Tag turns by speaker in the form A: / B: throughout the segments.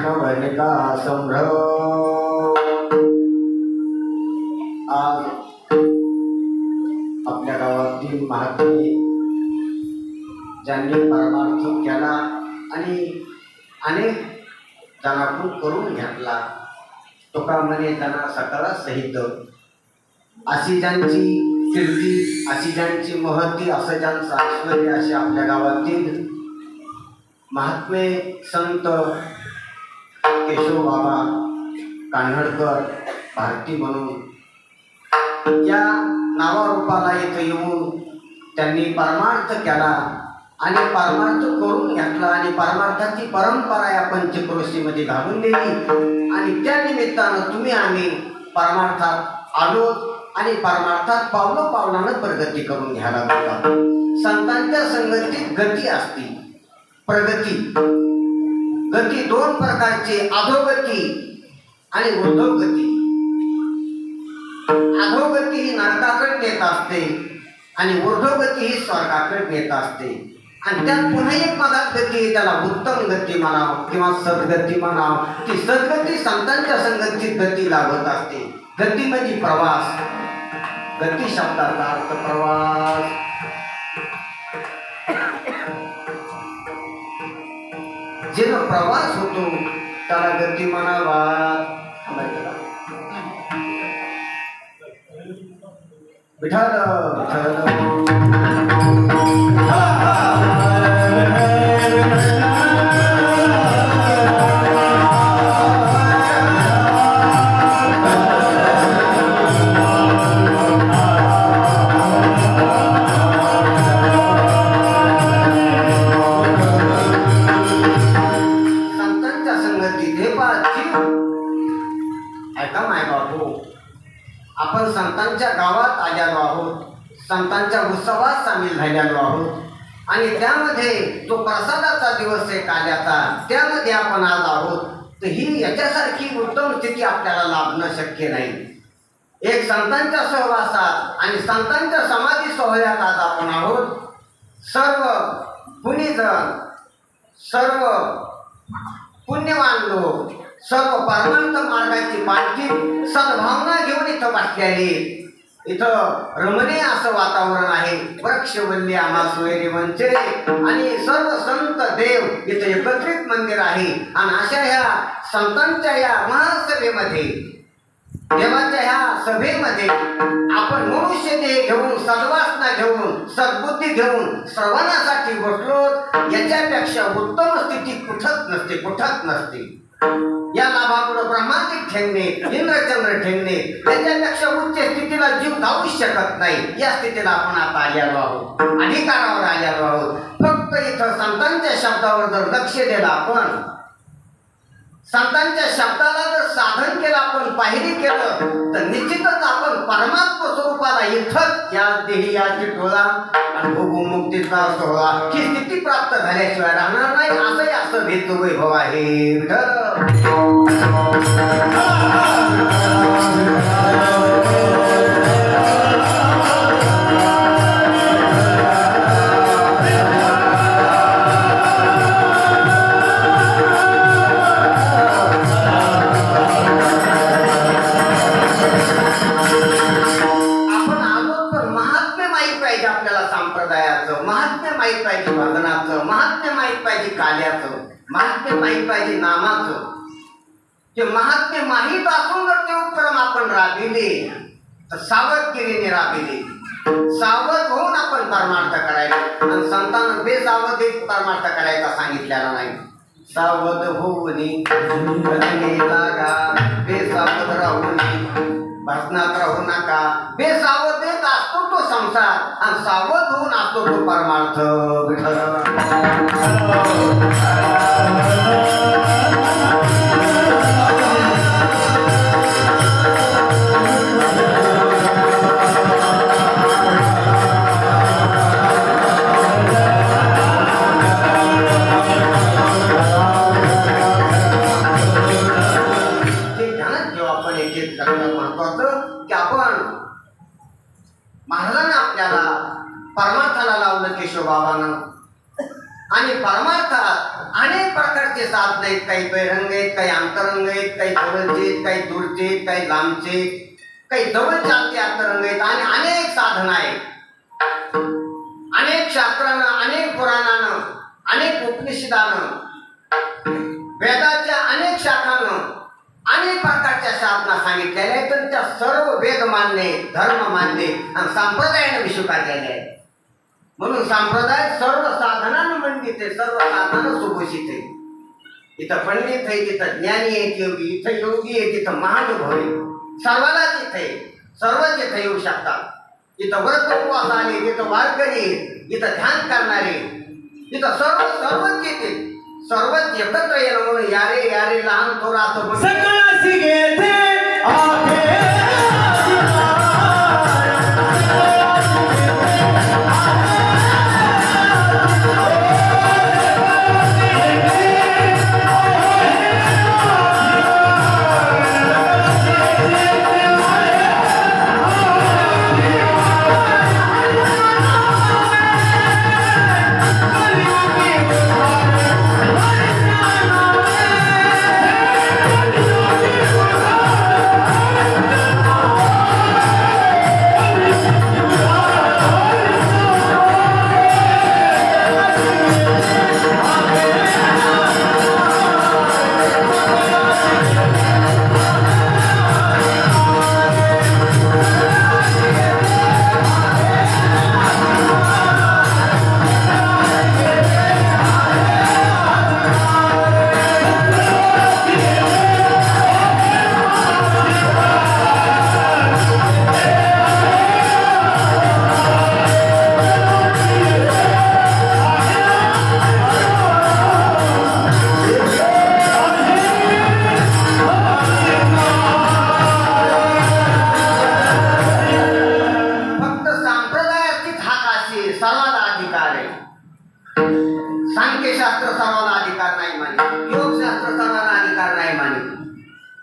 A: कृष्णवनिका संभ्रम। आज आपल्या गावातील महात्मे ज्यांनी परमार्थ केला आणि अनेक जणांकडून करून घेतला, तुका म्हणे त्यांना सकला सहित, अशी ज्यांची कीर्ती, अशी ज्यांची महती, असं ज्यांचं ऐश्वर्य, असे आपल्या गावातील महात्मे संत केशव बाबा कान्हडकर भारती म्हणून या नावारूपाला इथं येऊन त्यांनी परमार्थ केला आणि परमार्थ करून घेतला आणि परमार्थाची परंपरा या पंचक्रोशीमध्ये घालून दिली आणि त्या निमित्तानं तुम्ही आम्ही परमार्थात आलो आणि परमार्थात पावलं पावलानं प्रगती करून घ्यायला होता। संतांच्या संगतीत गती असते, प्रगती। गती दोन प्रकारची, अधोगती आणि ऊर्ध्वगती। अधोगती ही नरकाकडे नेत असते आणि ऊर्ध्वगती ही स्वर्गाकडे नेत असते आणि त्यात पुन्हा एक मधात गती, त्याला उत्तम गती म्हणाव किंवा सद्गती म्हणाव। ती सद्गती संतांच्या संगतीत गती लागत असते। गती म्हणजे प्रवास, गती शब्दाचा अर्थ प्रवास। जेव्हा प्रवास होतो त्याला गती म्हणावा। विठ्ठल आपण संतांच्या गावात आलेलो आहोत, संतांच्या उत्सवात सामील झालेलो आहोत आणि त्यामध्ये जो प्रसादाचा दिवस आहे काल्याचा, त्यामध्ये आपण आज आहोत। तर ही याच्यासारखी उत्तम स्थिती आपल्याला लाभणं शक्य नाही। एक संतांच्या सहवासात आणि संतांच्या समाधी सोहळ्यात आज आपण आहोत। सर्व पुण्यजन, सर्व पुण्यवान लोक, सर्व परमार्थ मार्गाची पालखी सद्भावना घेऊन इथं बसलेली। इथं रमणीय असं वातावरण आहे, वृक्षवल्ली आम्हा सोयरे वंचरे आणि सर्व संत देव इथं एकत्रित मंदिर आहे आणि अशा ह्या संतांच्या या महासभेमध्ये, देवाच्या ह्या सभेमध्ये आपण मनुष्य देह घेऊन, सद्वासना घेऊन, सद्बुद्धी घेऊन श्रवणासाठी बसलो। याच्यापेक्षा उत्तम स्थिती कुठंच नसते, कुठंच नसते। या लाभापुढं ब्रह्मांडिक ठेवणे, इंद्रचंद्र ठेवणे, याच्यापेक्षा उच्च स्थितीला जीव जाऊ शकत नाही। या स्थितीला आपण आता आलेलो आहोत, अधिकारावर आलेलो आहोत। फक्त इथं संतांच्या शब्दावर जर लक्ष दिलं आपण, संतांच्या शब्दाला जर साधन केलं, आपण पाहिली केलं, तर निश्चितच आपण परमात्मा स्वरूपाला इथंच या देही या चिटोळा आणि भोगमुक्तीचा सोहळा ही स्थिती प्राप्त झाल्याशिवाय राहणार नाही। असंही असं भेद वैभव आहे। माहित पाहिजे भजनाचं, महात्म्य माहित पाहिजे काल्याचं, महात्म्य माहित पाहिजे नामाचं। ते महात्म्य माहित असून जर ते उपक्रम आपण राबविले तर सावधगिरीने राबविले, सावध होऊन आपण परमार्थ करायला। आणि संतांना बेसावध परमार्थ करायचा सांगितलेला नाही। सावध होऊनी लागा, बेसावध राहूनी भजनात राहू नका। बेसावधेत असतो तो संसार आणि सावध होऊन असतो तो परमार्थ। महाराजांना आपल्याला परमार्थाला लावलं केशव बाबांना आणि परमार्थात अनेक प्रकारचे साधन आहेत. काही बहिरंग आहेत, काही अंतरंग आहेत, काही जवळचे आहेत, काही दूरचे आहेत, काही लांबचे, काही जवळचे अंतरंग आहेत आणि अनेक साधन आहेत. अनेक शास्त्रानं, अनेक पुराणानं, अनेक उपनिषदानं, वेदाच्या अनेक शाखानं अनेक प्रकारच्या साधना सांगितलेल्या आहेत. तर त्या सर्व वेद मान्य, धर्म मान्य आणि संप्रदायाने स्वीकारलेले आहेत. म्हणून संप्रदाय सर्व साधनानं मंडित आहे, सर्व साधनानं सुघोषित आहे. इथं पंडित आहे, तिथं ज्ञानी आहेत, योगी, इथं योगी आहे, तिथं महानुभव आहे. सर्वाला तिथे सर्वच इथं येऊ शकतात. इथं व्रत उपवास आले, तिथं वारकरी, इथं ध्यान करणारे, इथं सर्वच येते. सर्वच एकत्र येणं म्हणून यारे यारे लहान थोर असं
B: सगळं घेते
A: सांख्यशास्त्र सर्वांना अधिकार नाही मानित, योगशास्त्र सर्वांना अधिकार नाही मानित,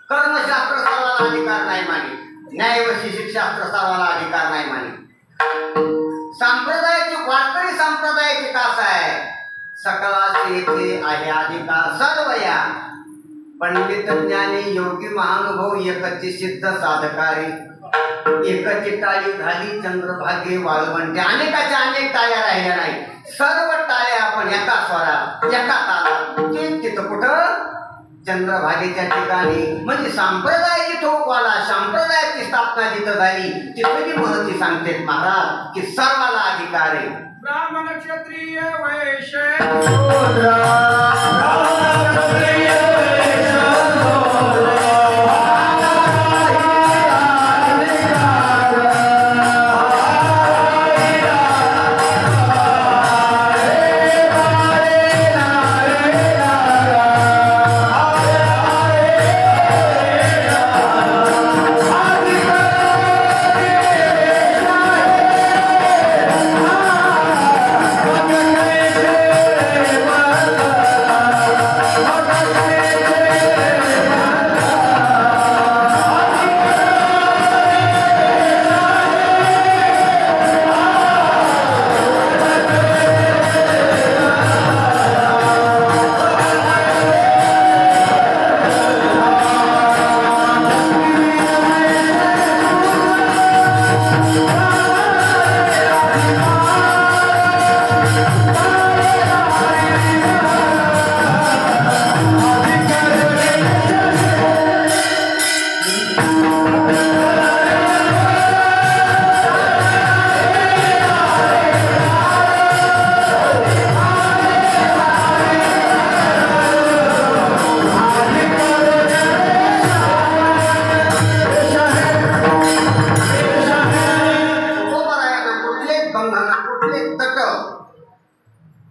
A: कर्मशास्त्र सर्वांना अधिकार नाही मानित, न्याय व शिक्षाशास्त्र सर्वांना अधिकार नाही मानित. संप्रदायाची वारकरी संप्रदायाची कास आहे, सकळाचे येथे आहे अधिकार सर्व या. पंडित ज्ञानी योगी महानुभव एकची सिद्ध साधकारी, एकची टाळी घाली चंद्रभागे वाळवंटे. अनेकाच्या अनेक टाळ्या राहिल्या नाही, सर्व टाळ्या आपण एका स्वरात एका तालात. तिथं कुठं चंद्रभागेच्या ठिकाणी. म्हणजे संप्रदाय जिथं उगवला, संप्रदायाची स्थापना जिथं झाली, तिथं महती सांगते महाराज की सर्वाला अधिकार आहे.
B: ब्राह्मण क्षत्रिय वैश्य शूद्र, ब्राह्मण क्षत्रिय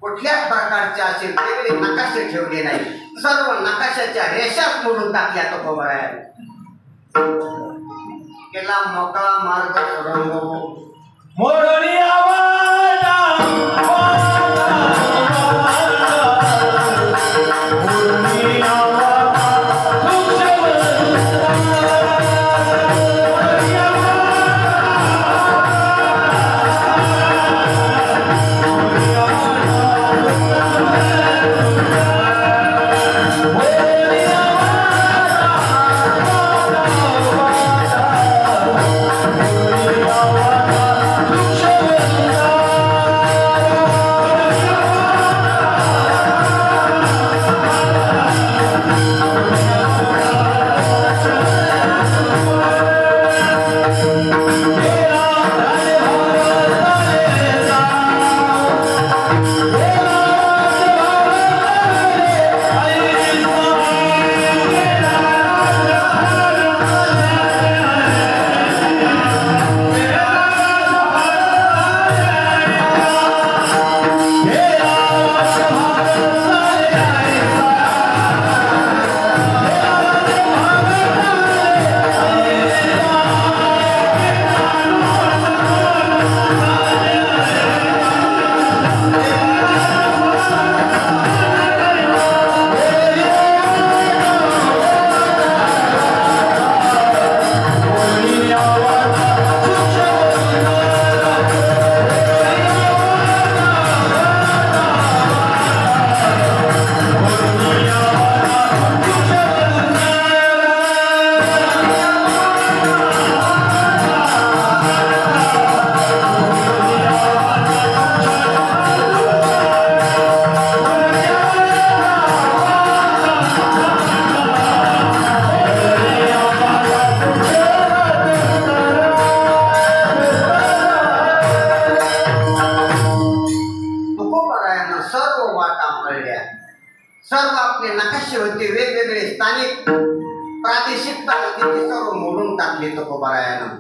A: कुठल्याच प्रकारचे असे वेगळे नकाशे ठेवले नाही. सर्व नकाशाच्या रेषाच मोडून टाकल्या तुकोबाराया. केला मोकळा मार्ग सुरंग
B: मोडणी आवाडा मोडणी आवाडा
A: स्थानिक प्रादेशिक पद्धतीची सर्व मोडून टाकली तुकोबारायानं.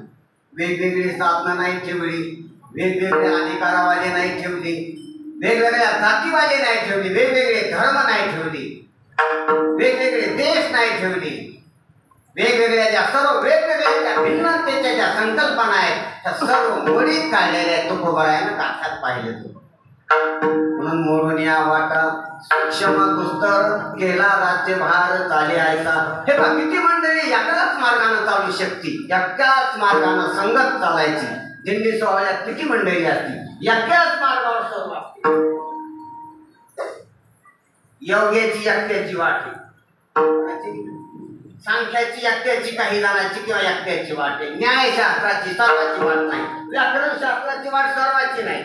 A: वेगवेगळी साधनं नाही ठेवली, वेगवेगळे अधिकारवाले नाही ठेवले, वेगवेगळ्या जातीवाले नाही ठेवले, वेगवेगळे धर्म नाही ठेवले, वेगवेगळे देश नाही ठेवले, वेगवेगळ्या ज्या सर्व वेगवेगळ्या ज्या भिन्नतेच्या ज्या संकल्पना आहेत त्या सर्व मोडीत काढलेल्या तुकोबारायानं गाठात पाहिले. म्हणून मोडून या वाटा सक्षम दुस्तर केला राज्यभार चाले आयता. हे बघ किती मंडळी एकाच मार्गाने चालू शकते, एकाच मार्गाने संगत चालायची. दिंडी सोहळ्यात किती मंडळी असतील, एकाच मार्गावर सर्व असते. योग्याची एकट्याची वाट आहे, सांख्याची एकट्याची, काही जणांची किंवा एकट्याची वाट आहे. न्यायशास्त्राची सर्वांची वाट नाही, व्याकरण शास्त्राची वाट सर्वांची नाही.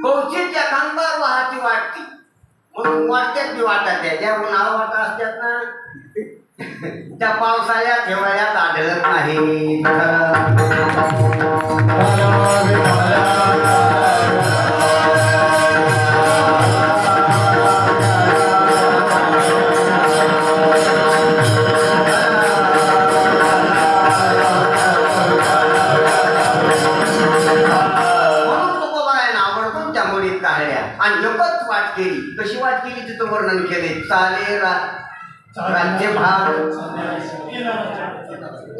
A: कौचित्य कांबार वाहती वाटती म्हणून वाटत्यात बी वाटत आहे. ज्या उन्हाळा वाटा असतात ना त्या पावसाळ्यात हिवाळ्यात आढळत नाही. आणि एकच वाट केली. कशी वाट केली तिथं वर्णन केले. चाले राज्यभार,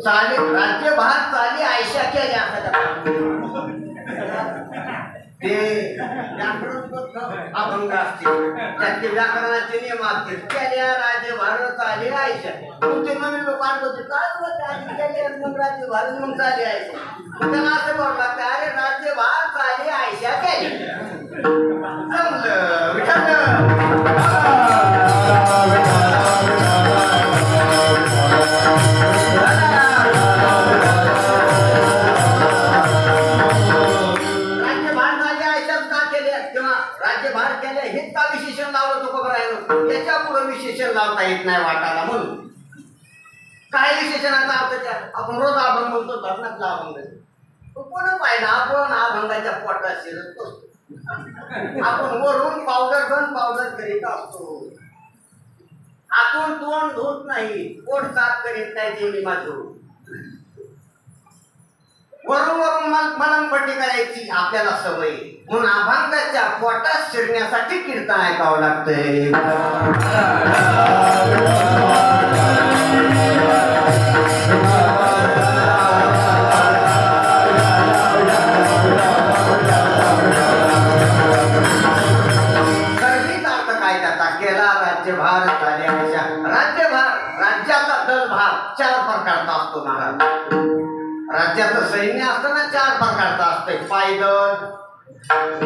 A: चाले राज्यभार चाले आयशा केल्या. ते अभंग असतील, त्याचे व्याकरणाचे नियम असतील. केल्या राज्यभार चाले आयशा. तुमचे नवीन लोक आठवते काय मग राज्यभार मग चाले आयशा. त्यांना असं बोलला अरे राज्यभार चाले आयशा केल्या. जमलं विठ्ठल. राज्यभार केले हेच का विशेषण लावलं तुकोबारायानं. याच्या पुढे विशेषण लावता येत नाही वाटाला. म्हणून काय विशेषणाचा अर्थ त्या आपण रोज अभंग म्हणतो, धरणातला अभंग कोण पाहिजे. आपण अभंगाच्या पोटात शिरत बसतो. आपण वरून पावडर करीत असतो. आतून तोंड धुत नाही, पोट साफ करीत नाही. ते माझं वरून मलमपट्टी करायची आपल्याला सवय. म्हणून अभंगाच्या पोटात शिरण्यासाठी कीर्तन ऐकावं लागतंय. राज्यभार चाले आयशा. राज्यभार, राज्याचा दलभार चार प्रकारचा असतो महाराज. राज्याचं सैन्य असताना चार प्रकारचा असतंय. पायदळ,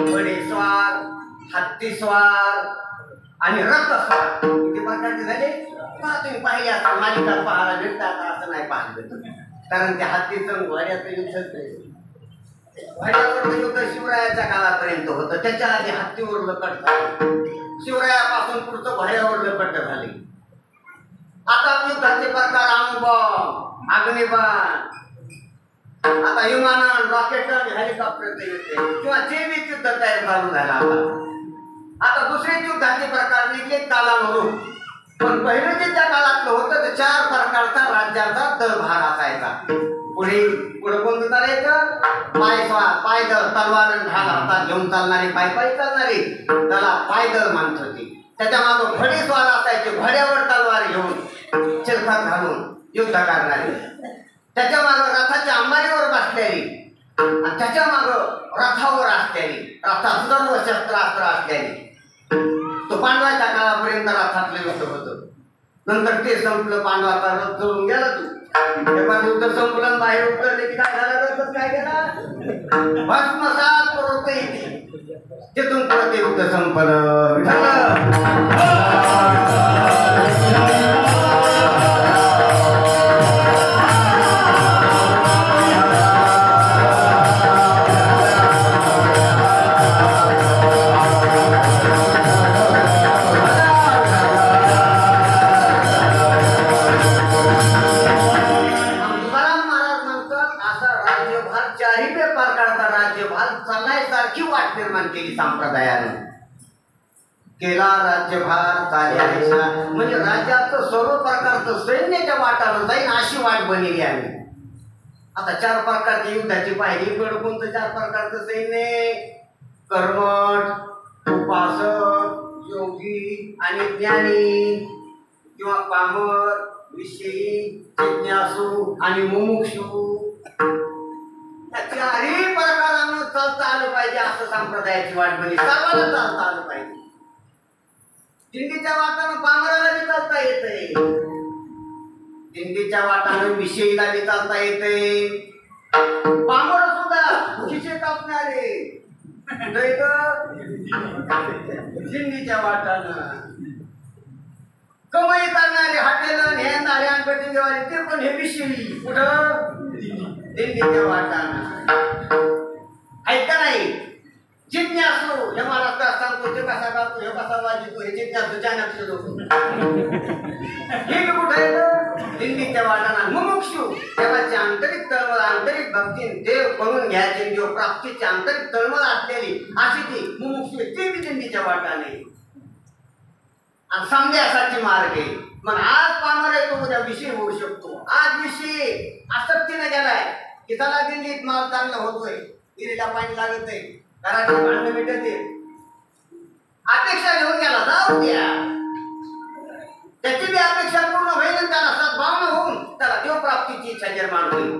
A: घोडेस्वार, हत्तीस्वार आणि रथस्वार. किती प्रकारचे झाले तुम्ही पाहिले असता. मालिका पाहायला भेटतात असं नाही पाहिलं, कारण त्या हत्तीचं घोड्याचं युद्धच नाही. घोड्यावर युद्ध शिवरायाच्या काळापर्यंत होतं. त्याच्या आधी हत्तीवर लकट झालं. शिवरायापासून पुढचं घोड्यावर लकट झाले. आता युद्धाचे प्रकार अणुबॉम्ब, अग्निबाण, आता विमानं, रॉकेट, हेलिकॉप्टरचे युद्ध किंवा जैविक युद्ध तयार चालू झाला. आता दुसरे युद्धाचे प्रकार निघले कालानुरूप. पण पहिले जे त्या काळातलं होतं ते चार प्रकारचा राज्याचा दलभार असायचा. पुढे कोणतं चालायचं? पायदळ, तलवार ढाल हातात घेऊन चालणारे, पायी चालणारे त्याला पायदळ म्हणत होते. त्याच्या मागं घोडेस्वार असायचे, घोड्यावर तलवार घेऊन चिलखत घालून युद्ध करणारे. त्याच्या मागं रथाच्या अंबारीवर बसलेली आणि त्याच्या मागं रथावर असलेली, रथात सर्व शस्त्रास्त्र असलेली. तो पांडवाच्या काळापर्यंत रथातलं युद्ध होतं. नंतर ते संपलं, पांडवाचा रथ जळून गेला. युद्ध संपलं, बाहेर उतरले की काय झालं? रथच काय गेला भस्मसात परत येते. तिथून परत युद्ध संपलं. संप्रदायाने केला राज्यभार चाले द्यायचा म्हणजे राज्याचं सर्व प्रकारचं सैन्याच्या वाटानं जाईन अशी वाट बनली आहे. आता 4 प्रकारची युद्धाची पाहिली गड कोणतं 4 प्रकारचं सैन्य कर्मठ उपासक योगी आणि ज्ञानी किंवा पामर विषयी जिज्ञासू आणि मुमुक्षू या 4ही प्रकारानं चालता आलं पाहिजे असं संप्रदायाची वाट बनली. सर्वांना चालता आलं पाहिजे. दिंडीच्या वाटानं पामराला बी चालता येतंय दिंडीच्या वाटानं विषयीला बी चालता येतंय. पामर सुद्धा खिसे कापणारे दिंडीच्या वाटानं कमाई करणारे हॉटेल हे नाऱ्यांकडे देवाले ते पण हे विषयी कुठं दिंडीच्या वाटानं आहेत का नाही. जिज्ञासू हे मला का सांगतो ते कसा करतो हे कसा वाजतो हे जिज्ञासू चाणक्य लोक हे कुठं येतं दिंडीच्या वाटानं. मुमुक्षू देवाची आंतरिक तळमळ आंतरिक भक्ती देव करून घ्यायची देव प्राप्तीची आंतरिक तळमळ असलेली अशी ती मुमुक्षू ते बी दिंडीच्या वाटाने आणि समजायसाठी मार्ग आहे. मग आज पामर आहे तो उद्या विषय होऊ शकतो. आज विषय आसक्तीने गेलाय की त्याला दिंडीत माल चांगला होतोय विहिरीला पाणी लागत आहे घराची भांडण मिटत अपेक्षा घेऊन गेला जाऊ द्या त्याची बी अपेक्षा पूर्ण होईल आणि त्याला सद्भावना होऊन त्याला देवप्राप्तीची इच्छा निर्माण होईल.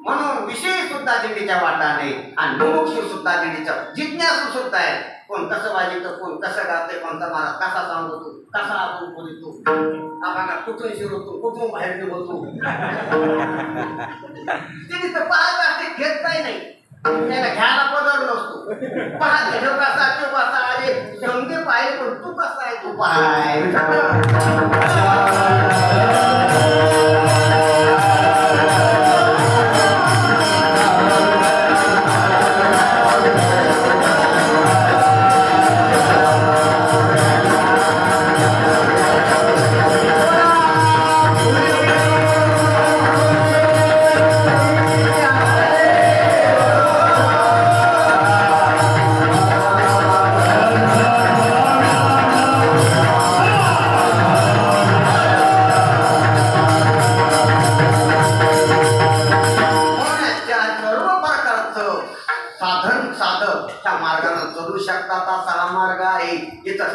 A: म्हणून विषय सुद्धा दिंडीच्या वाटाने आणि मुमुक्षू सुद्धा दिंडीच्या जिज्ञासू सुद्धा आहे. कोण कसं वाजवतं कोण कसं गाते कोणता महाराज कसा सांगतो कसा आपण बोलतो आपण कुठून शिरवतो कुठून बाहेर निघतो ते तिथं पाहत असते घेत काही नाही त्याला घ्यायला पदर नसतो पाहत घेऊ कसा तो कसा अरे समजे पाहिजे पण तू कसा आहे तू पाहाय.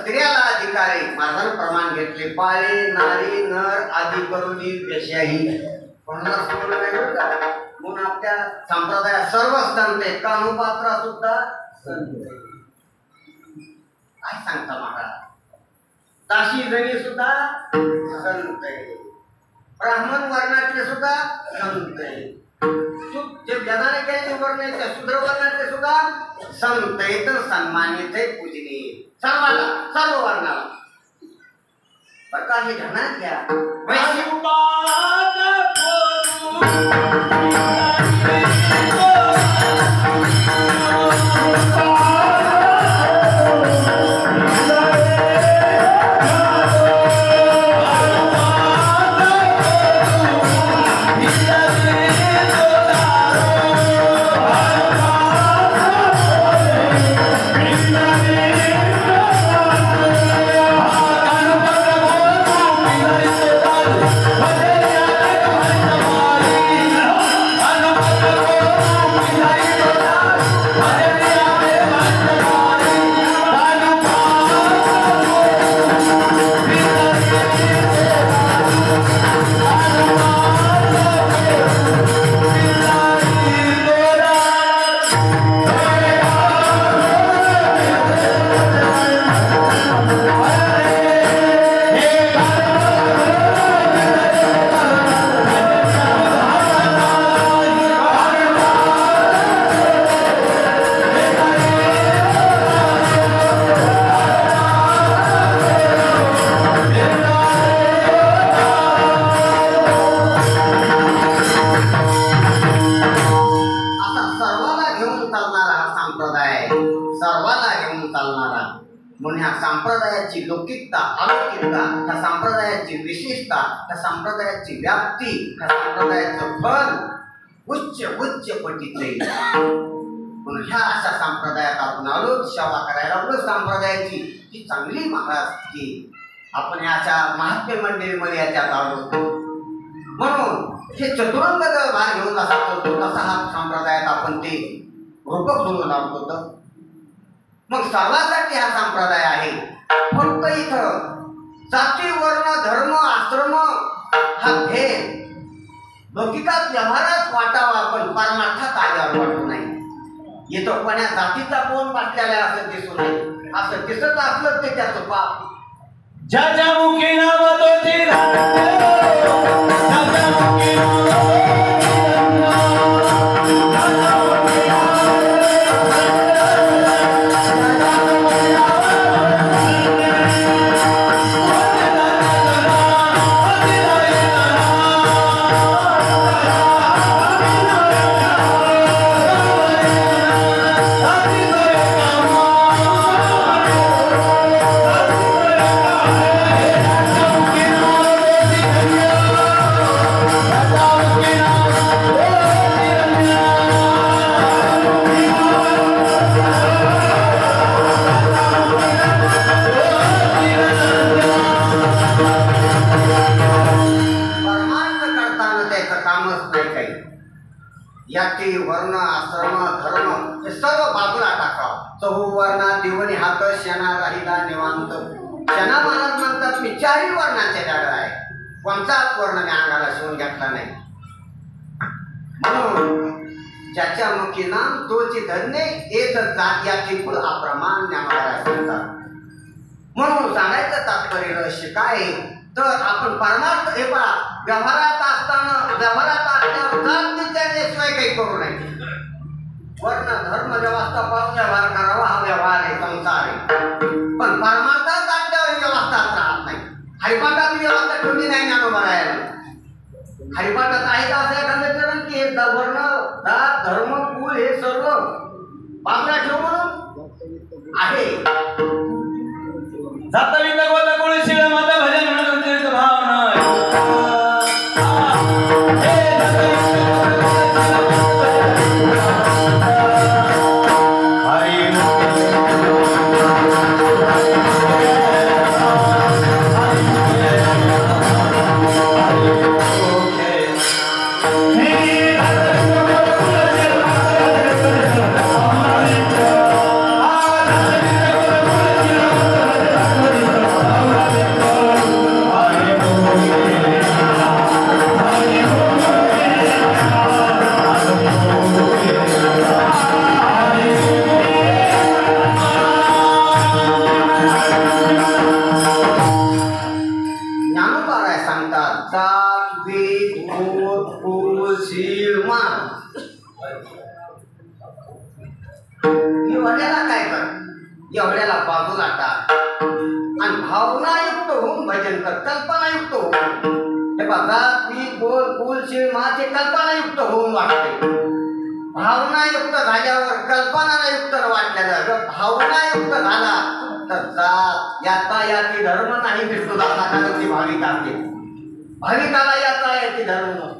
A: स्त्रियाला अधिकार आहे. माझं प्रमाण घेतले बाळे नारी नर आदी करुणी वेश्याही कोणाला सोडलं नाही बरं का. म्हणून आपल्या संप्रदायात सर्व संत आहेत. कानुपात्रा सुद्धा संत काय सांगता महाराज. दाशी जणी सुद्धा संत आहे. ब्राह्मण वर्णातले सुद्धा संत आहे. जे जगाने केलेले वर्ण आहेत त्या शूद्र वर्णातले सुद्धा संत आहेत सन्मानित आहे पूजनीय सर्वाला सर्व वर्णाला. बरं का हे ध्यानात घ्या. संप्रदायाची लौकिकता अलौकिकता त्या संप्रदायाची विशेषता त्या संप्रदायाची व्याप्ती त्या संप्रदायाचं फल उच्च उच्च पटीचे म्हणून ह्या अशा संप्रदायात आपण आलो, सेवा करायला लागलो संप्रदायाची. ही चांगली महाराज की आपण अशा महात्म्य मंडळीमध्ये याच्यात आलो. म्हणून हे चतुरंग भाग घेऊन असा करतो तसा हा संप्रदायात आपण ते रूपक म्हणून होतं. मग सर्वांसाठी हा संप्रदाय आहे. फक्त इथं जाती वर्ण धर्म आश्रम हा भेद लौकिकात व्यवहारात वाटावा पण परमार्थात आल्यावर वाटू नाही. इथं कोण्या जातीचा कोण वाटलेला आहे असं दिसू नये. असं दिसत असलं ते त्याचं पाप.
B: ज्याच्या मुखी नाम तोची राहते, ज्याच्या मुखी नाम
A: जाती वर्ण आश्रम धर्म हे सर्व बाजूला टाकावं. चहुवर्णा दिवणी हात शेणा राहिला निवांत. शेणा महाराज म्हणतात मी 4 वर्णाचे झाड आहे, कोणताच वर्ण मी अंगाला शिवून घेतला नाही. म्हणून ज्याच्या मुखी नाम तोची धन्य एक जात याची कुळ अप्रमाण ज्ञानवाला सांगतात. म्हणून सांगायचं तात्पर्य रहस्य काय तर आपण परमार्थ हे पहा व्यवहारात असताना व्यवहारात असल्यावर जात विचारल्याशिवाय काही करू नये. वर्ण धर्म व्यवस्था पाहून व्यवहार करावा हा व्यवहार आहे, संसार आहे. पण परमार्थात असल्यावर व्यवस्थाच राहत नाही. हरिपाठात व्यवस्था ठेवली नाही ज्ञानोबा राहायला. हरिपाठात आहे का असं एखादं चरण की हे वर्ण जात धर्म कुळ हे सर्व बाजूला ठेव म्हणून आहे.
B: जातविंद गोता कुळ शिळ माता भजन म्हणून भावना
A: एवढ्याला काय कर एवढ्याला बाजूला टाक आणि भावनायुक्त होऊन भजन कर. कल्पनायुक्त होऊन हे बघा मी बोल कुल शिळ माचे कल्पनायुक्त होऊन वाटते. भावनायुक्त झाल्यावर कल्पनायुक्त वाटल्यानं भावनायुक्त झाला तर जात याता याती धर्म नाही. विष्णुदासाची भाविक असते, भाविकाला याता याती धर्म नसतो.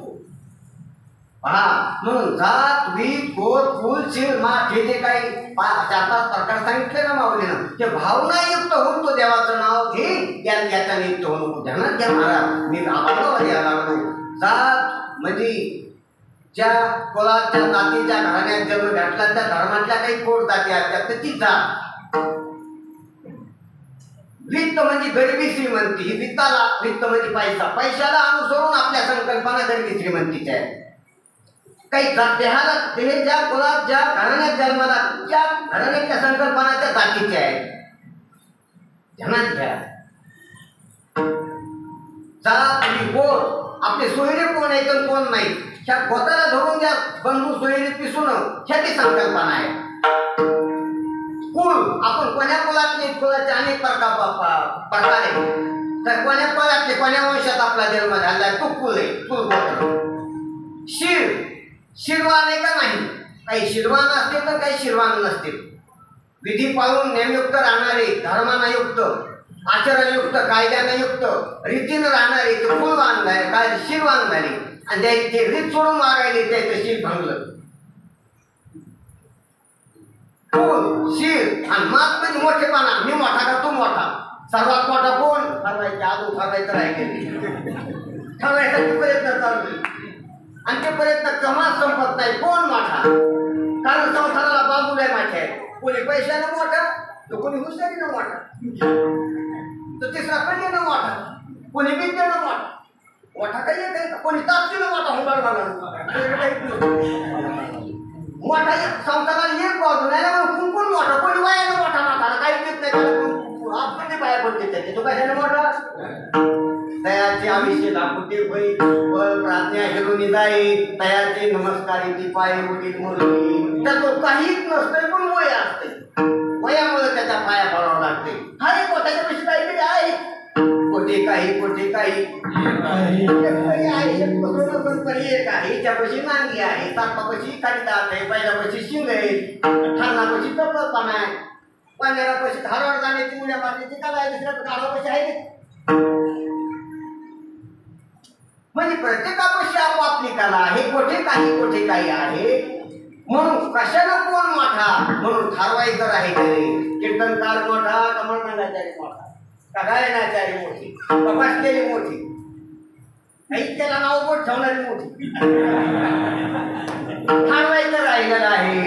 A: पहा म्हणून जात वीज गोल कुल शिळ माठ हे जे काही 4-5 प्रकार सांगितले ना माऊलीनं ते भावनायुक्त होऊन तो देवाचं नाव घे. याचा नियुक्त होऊन ध्यानात घ्या महाराज. मी आम्हाला यायला लागलो. जात म्हणजे ज्या कुलात ज्या जातीच्या घराण्यात जन्म घातला त्या धर्मातल्या काही कोड जाती असतात तर ती जात. वित्त म्हणजे गरिबी श्रीमंती. ही वित्ताला वित्त म्हणजे पैसा, पैशाला अनुसरून आपल्या संकल्पना गरिबी श्रीमंतीच्या आहेत. काही देहाला ते ज्या कुलात ज्या घराण्यात जन्माला त्या घराण्याच्या संकल्पना त्या जातीच्या आहेत. ध्यानात घ्या. जात आणि गोड आपले सोयरे कोण आहे तर कोण नाही ह्या गोताला धरून ज्या बंधू सोयरी पिसून ह्या ती संकल्पना आहे. कुळ आपण कोण्या कुलातले कुलाचे अनेक प्रकार आहे. तर कोण्या कुलातले कोण्या वंशात आपला जन्म झाला तो कुल आहे, कुल गोत्र. शिर शिरवान आहे का नाही. काही शिरवान असते तर काही शिरवान नसते. विधी पाळून नेमयुक्त राहणारे, धर्मानायुक्त, आचरणयुक्त, कायद्यानायुक्त, रीतीनं राहणारे ते कुलवान झाले, काय शिरवान झाले. आणि ते रीत सोडून वागायले त्याचं शील भंगलं. कोण शीर आणि मात म्हणजे मोठेपणा. मी मोठा का तू मोठा? सर्वात मोठा कोण? ठरवायचे अजून ठरवायचं राहिले. ठरवायसाठी प्रयत्न चालू आहे आणि ते प्रयत्न कमाल संपत नाही. कोण मोठा? कारण संसाराला बाजूला मोठे आहे. कोणी पैशानं मोठा तर कोणी हुशारीनं मोठा, तर तिसरा कन्येनं मोठा, कोणी विद्येनं मोठा. मोठा काही येत आहे, कोणी ताकदीनं मोठा हुंबाड मोठा संसाराला एक बाजू नाही मग कोण मोठा? कोणी वयानं मोठा मोठा काही देत नाही. आपण बाया पडते त्याचे तो कशाने मोठा? तयाचे आयुष्य दाखवते होई प्राज्ञा हिरोनी जाई तयाचे नमस्कारी ती पायी उडीत म्हणून त्या तो काहीच नसतंय पण वय असते. वयामुळे त्याच्या पाया पडावं लागते. अरे त्याच्यापेक्षा काहीतरी आहे. कोठे काही कोठे काही हिच्यापाशी नांगी आहे, तापापाशी खाली दात आहे, बैलापाशी शिंग आहे, ठाणापाशी तपलपणा आहे, पाण्यापाशी धारवाड जाण्याची उड्या मारण्याची कला आहे, दुसऱ्या गाडापाशी आहे. म्हणजे प्रत्येकापाशी आपापली कला आहे. कोठे काही आहे. म्हणून कशाला कोण मोठा म्हणून ठरवायचं आहे. कीर्तनकार मोठा का म्हणणाचारी मोठा का गायनाचारी मोठी का बसलेली मोठी काही त्याला नाव बोट ठेवणारी मोठी ठरवायचं राहिलेलं आहे.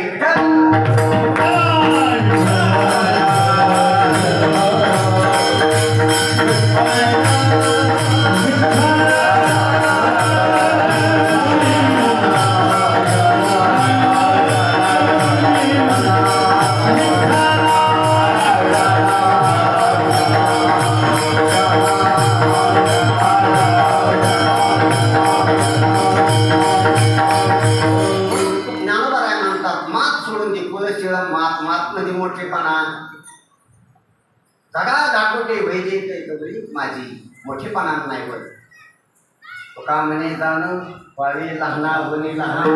A: सगळा दाखवते वैजयी माझी मोठेपणा नाही होत. तुका म्हणे जाणं व्हावे लहाना होणे लहान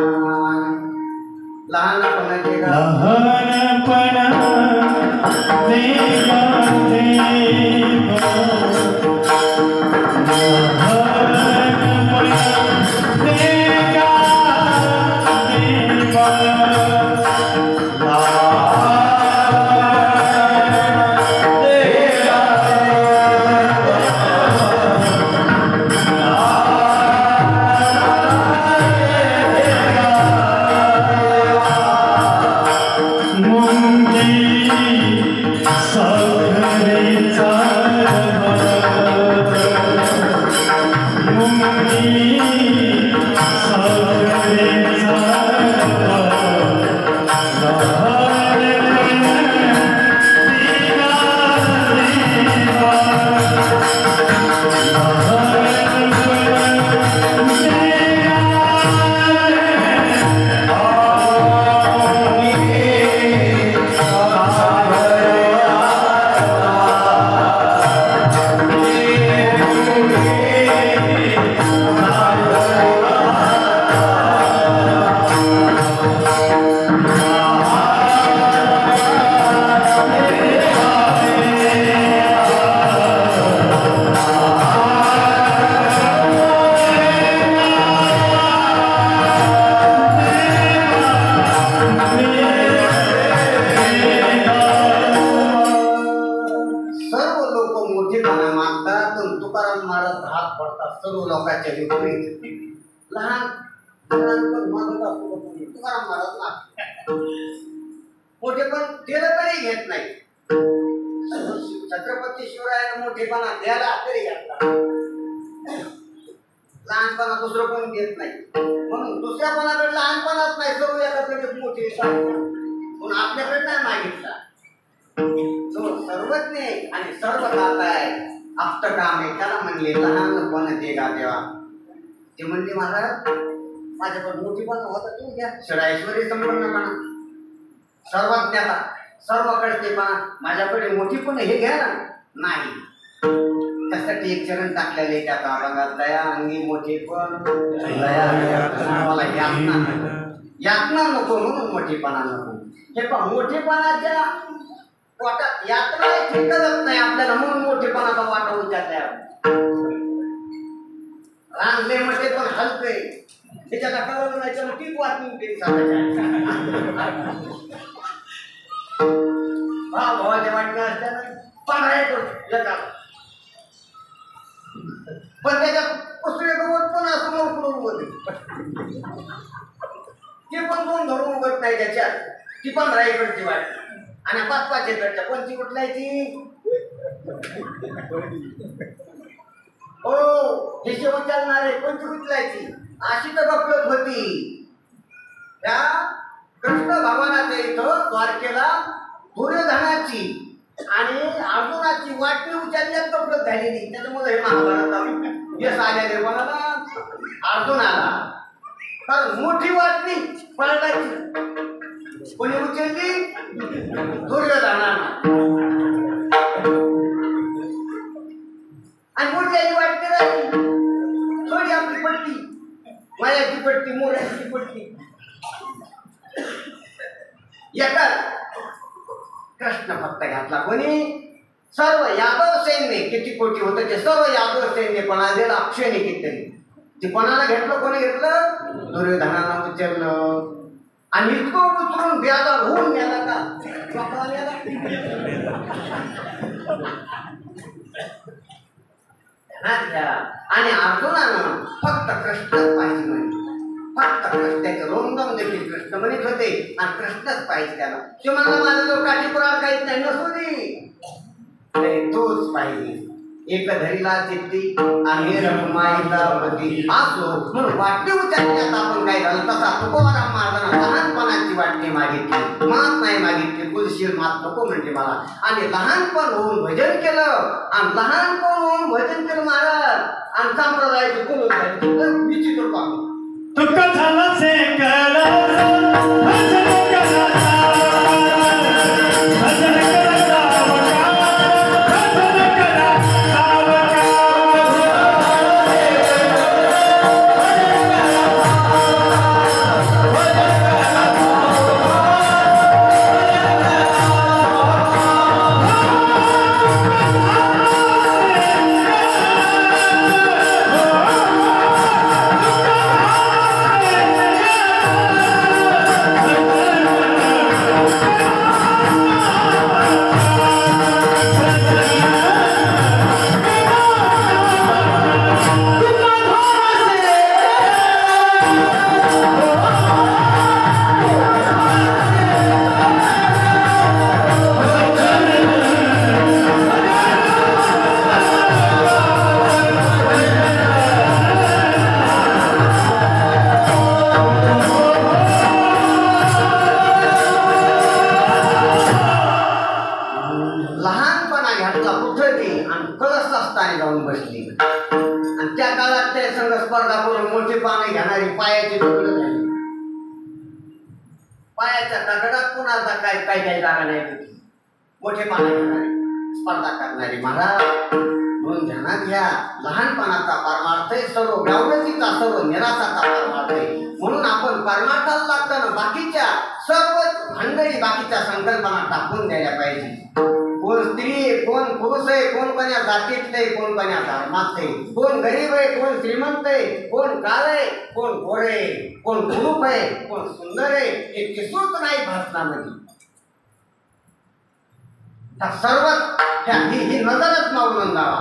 A: लहानपणाचे सर्व लोकांच्या विपरीत लहान तुकाराम महाराज लागतो. मोठे पण त्याला तरी घेत नाही. छत्रपती शिवरायाने मोठेपणा द्यायला तरी घातला. लहानपणा दुसरं पण घेत नाही. म्हणून दुसऱ्यापणाकडे लहानपणाच नाही. सर्व एकाकडे मोठे पण आपल्याकडे नाही मागितला. तो सर्वज्ञ आणि सर्व दाता आहे. आप्त काम आहे. त्याला म्हणले लहानपण दे गा देवा. ते म्हणले महाराज माझ्याकडे मोठीपणा होता तू घ्या. षडाईश्वरी संपन्नपणा, सर्वज्ञता, सर्वकडतेपणा, माझ्याकडे मोठीपण हे घ्या ना. नाही, त्यासाठी एक चरण टाकलेले त्याचा अभंगात दया अंगी मोठेपण मला यातना नको म्हणून मोठेपणा नको. हे पण मोठेपणाच्या वाटात यात्रा ठेकतच नाही आपल्याला म्हणून मोठेपणाचा वाटा उच्चारलाय. रांगले म्हटले पण हलके त्याच्याला कळलं नाही तर टीक वाचून भावाच्या वाटण्या असत्या पांढरा येतो एका पण त्याच्यात कुसळे गवत पण असं मोकळून उगत ते पण कोण धरून उगत नाही त्याच्यात ती 15 एकरची वाट आणि 5-5 एकरच्या कोणती कुठलायची हो हे शेवट चालणार आहे कोणती कुठलायची अशी तर गपलत होती त्या कृष्ण भगवानाच्या इथं द्वारकेला दुर्योधनाची आणि अर्जुनाची वाटणी उचलण्यात गपलत झालेली त्याच्यामुळे हे महाभारत यश आलेले कोणाला अर्जुनाला कारण मोठी वाटणी पळटायची कोणी उचलली दुर्योधनाला आणि मोठ्याची वाटणी राहिली थोडी आपली पट्टी मायाची पट्टी मोऱ्याची पट्टी येतात कृष्ण फक्त घातला कोणी सर्व यादव सैन्य किती कोटी होतं ते सर्व यादव सैन्य कोणाला दिलं अक्षयने कितीतरी ते कोणाला घेतलं कोणी घेतलं दुर्योधनाला उचललं आणि इतकं उचलून बेजार होऊन गेला का आणि अर्जुनानं फक्त कृष्णच पाहिजे म्हणे फक्त कृष्णाचे रोमदम देखील कृष्ण म्हणत होते आणि कृष्णच पाहिजे त्याला ते म्हणला माझा जो काठीपुराळ काहीच नाही नसू दे तोच पाहिजे एक धरीला चित्ती आणि रमाईला पती असो म्हणून वाटणी उचलण्यात आपण काय झालं तसा तुकोबाराम महाराजांना लहानपणाची वाटणी मागितली मात नाही मागितली कुलशील मात नको म्हणजे मला आणि लहानपण होऊन भजन केलं आणि लहानपण होऊन भजन केलं महाराज आणि संप्रदायाचे कुल विचित्र पाहू
B: तुका झाला से
A: पायाच्या दगडात कुणाचा काही जागा नाही मोठे पाने घेणारी स्पर्धा करणारी महाराज म्हणून ध्यानात घ्या लहानपणाचा परमार्थ सर्व व्यावृत्तीचा सर्व निराशाचा परमार्थ म्हणून आपण परमार्थाला लागताना बाकीच्या सर्व भानगडी बाकीच्या संकल्पना टाकून द्यायला पाहिजे कोण स्त्री आहे कोण पुरुष आहे कोण कोण्या जातीतले आहे कोण कोण्या धर्मात आहे कोण गरीब आहे कोण श्रीमंत आहे कोण काळ आहे कोण गोरे आहे कोण कुरूप आहे कोण सुंदर आहे हे दिसूच नाही भाषणामध्ये सर्वात ही नजरच मावळून जावा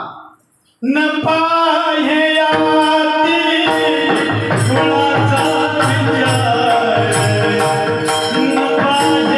B: न पाहे याती गुणाचा विचार न पाहे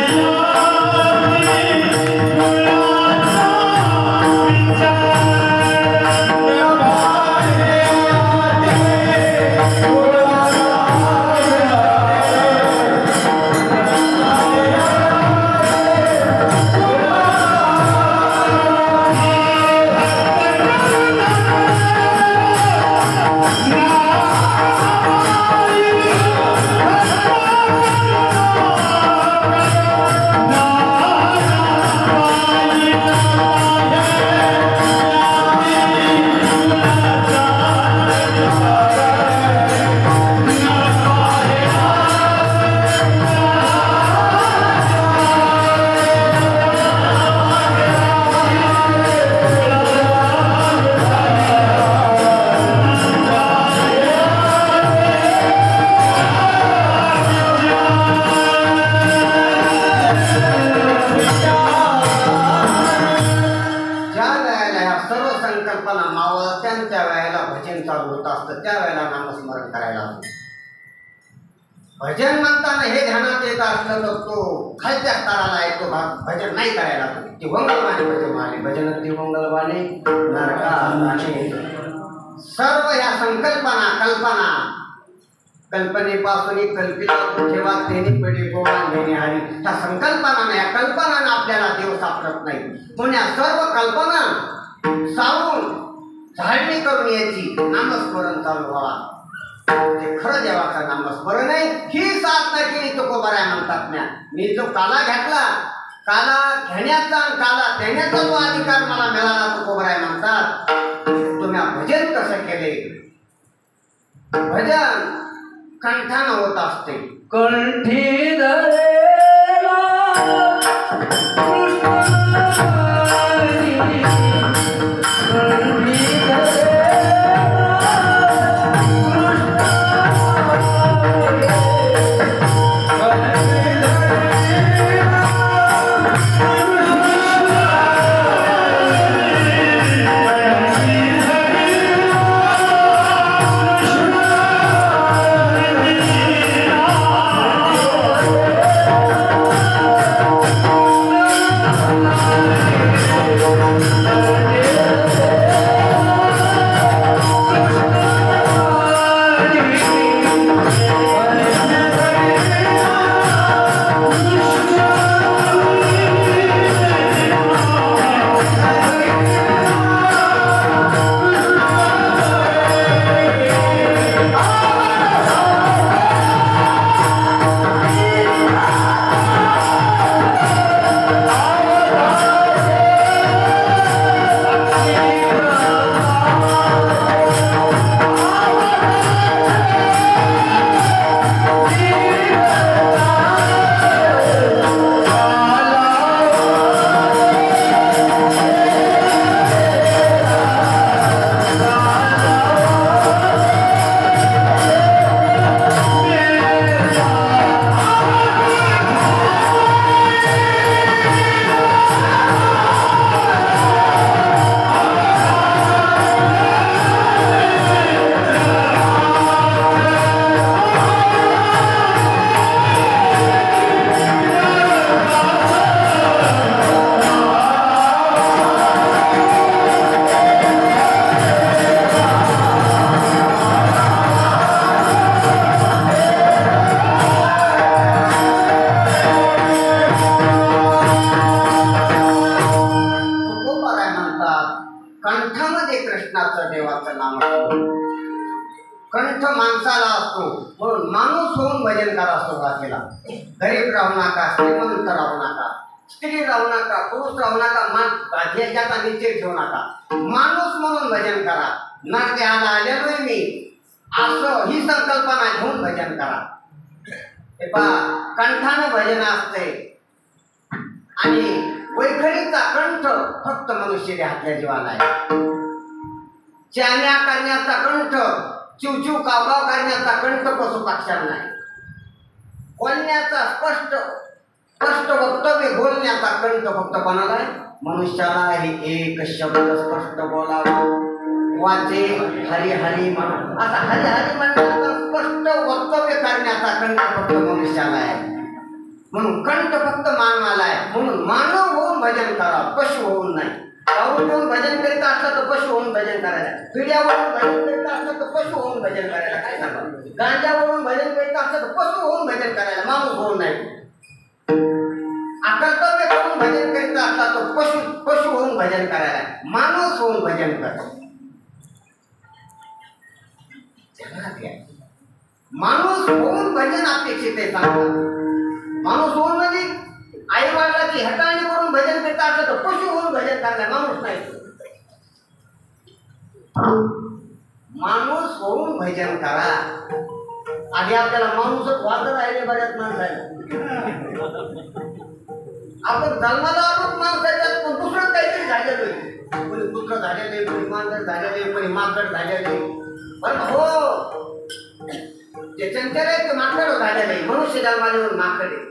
A: संकल्पना मावळत्या त्या वेळेला भजन चालू होत असतं, त्या वेळेला नामस्मरण करायला हवं. भजन म्हणताना हे ध्यानात येत असलं तर तो खालच्या स्तराला आहे, तो भजन नाही करायला हवं. ती मंगलवाणी भजन माने भजन ती मंगलवाणी नरकाने. सर्व या कल्पना कल्पनेपासून कल्पित ठेवा तेने पडे गोवान घेणे हरी. त्या संकल्पना या कल्पनानं आपल्याला देव सापडत नाही, पण या सर्व कल्पना सावून झाडणी करून याची नामस्मरण चालू व्हावा. ते खरं देवाचं नामस्मरण आहे. ही साधना केली तुकोबाराय म्हणतात ना. मी जो काला घेतला, काला घेण्याचा आणि काला देण्याचा जो अधिकार मला मिळाला तुकोबाराय म्हणतात. तुम्ही भजन कसं केले? भजन कंठानं होत असते.
B: कंठी धरेला
A: कंठ माणसाला असतो म्हणून माणूस होऊन भजन करा सुरुवात केला. गरीब राहू नका, श्रीमंत राहू नका, स्त्री राहू नका, पुरुष राहू नका, ज्याचा निश्चय ठेवू नका. माणूस म्हणून भजन करा. नरदेहाला आलेलोय मी असं ही संकल्पना घेऊन भजन करा. हे पहा, कंठानं भजन असते आणि वैखरीचा कंठ फक्त मनुष्य देहातल्या जीवाला आहे. चाण्या करण्याचा कंठ, चिवचिव कावकाव करण्याचा कंठ पशु पक्ष्यांना नाही. बोलण्याचा स्पष्ट वक्तव्य बोलण्याचा कंठ फक्त कोणाला आहे? मनुष्याला. हे एक शब्द स्पष्ट बोलावा, वाचे हरी हरी म्हणून असा हरी हरी म्हणण्याचा स्पष्ट वक्तव्य करण्याचा कंठ फक्त मनुष्याला आहे. म्हणून कंठ फक्त मानवाला आहे. म्हणून मानव होऊन भजन करा, पशु होऊन नाही. गाऊन भजन करीत असलं तर पशु होऊन भजन करायला, पिढ्यावरून भजन करीत असलं तर पशु होऊन भजन करायला. काय सांगा, गांजावरून भजन करीत असलं तर पशु होऊन भजन करायला, माणूस होऊन नाही. अकर्तव्य करून भजन करीत असला तर पशु होऊन भजन करायला, माणूस होऊन भजन कर. माणूस होऊन भजन अपेक्षित आहे. माणूस होऊन म्हणजे आई वडिलाची हटाणी करून भजन करता असलं तर पशु होऊन भजन करायला, माणूस नाही. माणूस होऊन भजन करा. आधी आपल्याला माणूसच वाटत राहिले बऱ्याच माणसाला. आपण जन्माला आलोच माणसाच्यात, पण दुसरं काहीतरी झालेलं आहे. कोणी पुत्र झालेले, कोणी मांजर झालेले, कोणी माकड झालेले. पण हो, ते चंचल आहे ते माकड झालेले. मनुष्य जन्माला माकड आहे.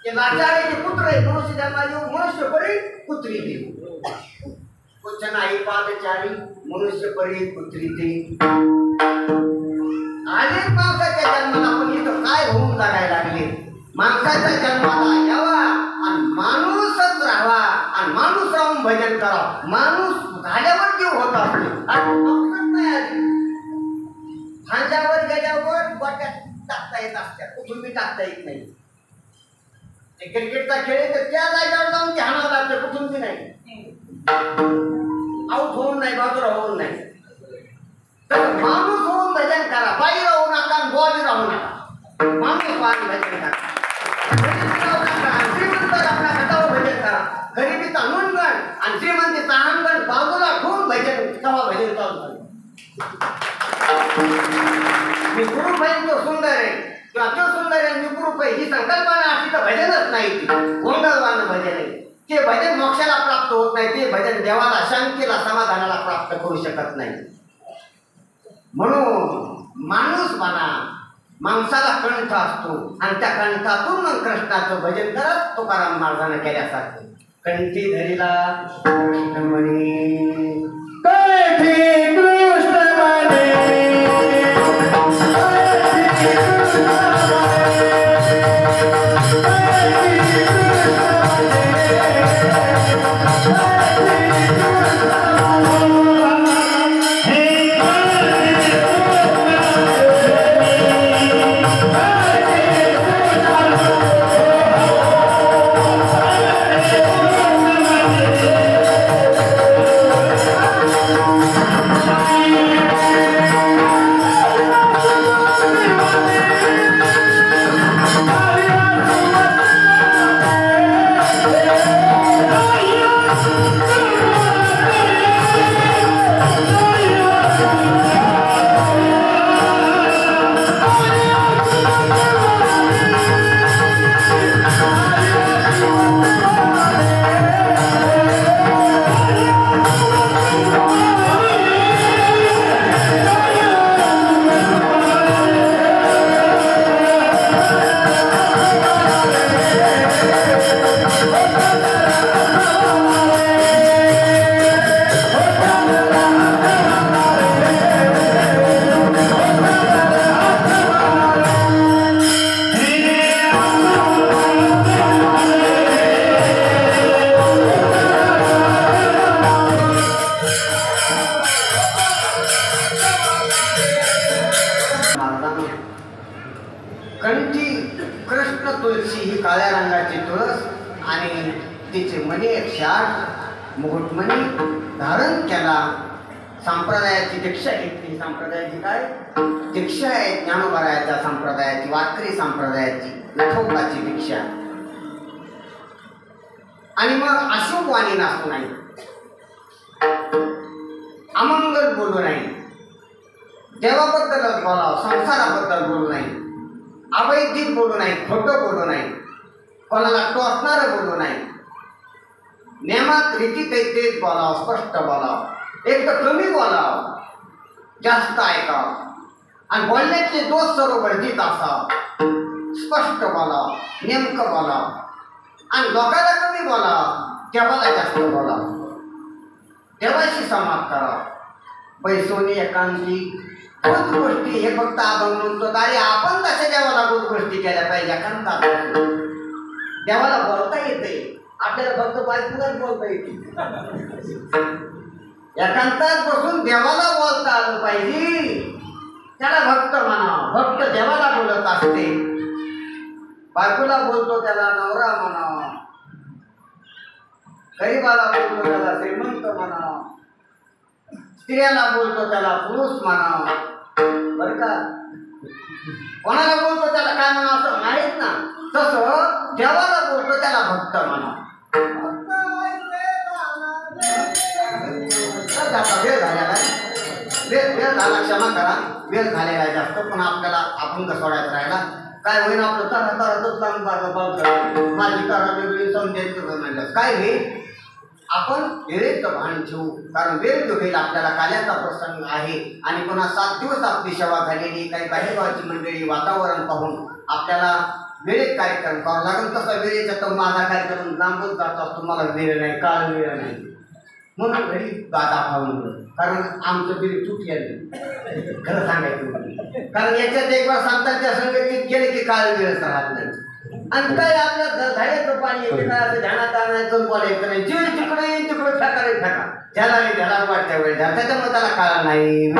A: ते लाचार आहे ते कुत्र आहे. मनुष्य जन्माला मनुष्य बरे कुत्री देऊ. कुछ नाही पादचारी मनुष्य परी पुत्रीते. अनेक माणसाच्या जन्माला पण इथं काय होऊन लागायला लागले. माणसाच्या जन्माला यावा आणि माणूसच राहावा आणि माणूस राहून भजन करावं. माणूस झाल्यावर जीव होत असतो. खांद्यावर गेल्यावर गोट्यात टाकता येत असतात, कुठून बी टाकता येत नाही. ते क्रिकेटचा खेळ तर त्या जागेवर जाऊन ते हाणावं लागतं, कुठून बी नाही. आऊट होऊन नाही, बाजूला होऊन नाही. तर माणूस होऊन भजन करा. बाई राहू नका, गोवी राहू नका. माणूस वाहून भजन करा. श्रीमंत आपल्या हातावर भजन करा. गरिबीचा नुणगण आणि श्रीमंतीचा अंगण बाजूला ठेवून भजन तेव्हा भजन चालू झालं. मी कुरूप आहे तो सुंदर आहे किंवा तो सुंदर आहे मी कुरूप आहे ही संकल्पना अशी तर भजनच नाही. ती गोंधळवान भजन आहे. ते भजन मोक्षाला प्राप्त होत नाही. ते भजन देवाला, शांतीला, समाधानाला प्राप्त करू शकत नाही. म्हणून माणूस बना. माणसाला कंठ असतो आणि त्या कंठातून मग कृष्णाचं भजन करत तुकाराम महाराजांना केल्यासारखं. कंठी धरीला कृष्ण म्हणे,
B: कंठी कृष्ण म्हणे,
A: कंठी कृष्ण तुळशी ही काळ्या रंगाची तुळस आणि तिचे मणी 108 मुकुटमणी धारण केला. संप्रदायाची दीक्षा घेतली. संप्रदायाची काय दीक्षा आहे? ज्ञानोबरायाच्या संप्रदायाची, वारकरी संप्रदायाची, लठोबाची दीक्षा. आणि मग अशुभ वाणी नाचू नाही, अमंगल बोलू नाही, देवाबद्दलच बोलावं, संसाराबद्दल बोलू नाही, अवैधिक बोलू नाही, खोटं बोलू नाही, कोणाला टोचणारं बोलू नाही, नियमात रीतीत तेच बोलावं, स्पष्ट बोलावं. एक तर कमी बोलावं, जास्त ऐकावं आणि बोलण्याचे दोष सर्व वर्जित असावं. स्पष्ट बोलावं, नेमकं बोलावं आणि लोकांना कमी बोलावं, देवाला जास्त बोलावं. देवाशी संवाद करावा. पैसोनी एकांती गोड गोष्टी हे फक्त आपण म्हणतो अरे आपण तशा देवाला गोड गोष्टी केल्या पाहिजे. एकांतात देवाला बोलता येते, आपल्याला फक्त बायकोलाच बोलता येते. एकांतात बसून देवाला बोलता आलं पाहिजे. त्याला भक्त म्हणावं. भक्त देवाला बोलत असते. बायकोला बोलतो त्याला नवरा म्हणावं, गरीबाला बोलतो त्याला श्रीमंत म्हणावं, स्त्रियाला बोलतो त्याला पुरुष म्हणावं. बरं का, कोणाला बोलतो त्याला काय म्हणावं असं माहीत ना, तसं देवाला बोलतो त्याला भक्त म्हणावं. वेळ झालेला वेळ झाला, क्षमा करा, वेळ झालेला आहे जास्त, पण आपल्याला आपण सोडायचं राहिला. काय होईल आपलं तारा तारातच लांब माझी तारा वेगळी समजायचं म्हणलं काय होईल. आपण वेळेचं भान ठेवू, कारण वेळ जो होईल आपल्याला काल्याचा प्रसंग आहे आणि पुन्हा 7 दिवस आपली सेवा झालेली, काही बाहेरगावची मंडळी, वातावरण पाहून आपल्याला वेळेत कार्यक्रम करावा लागेल. तसा वेळेचा तर माझा कार्यक्रम लांबच जात असतो. मला वेळ नाही, काळ वेळ नाही, म्हणून घरी दादा खाऊन कारण आमचं बिल तुटलेलं खरं सांगायचं म्हणजे. कारण याच्यात एक बार संतांच्या संगतीत गेले की काळ दिवस राहत नाही आणि काय आपल्या झाडाचं पाणी येते काय असं ध्यानात आणायचं बोलायचं नाही जे तिकडे येईल तिकडे फेकारे फेका त्याला वाटत्या वेळ त्याच्यामुळे त्याला काळ नाही.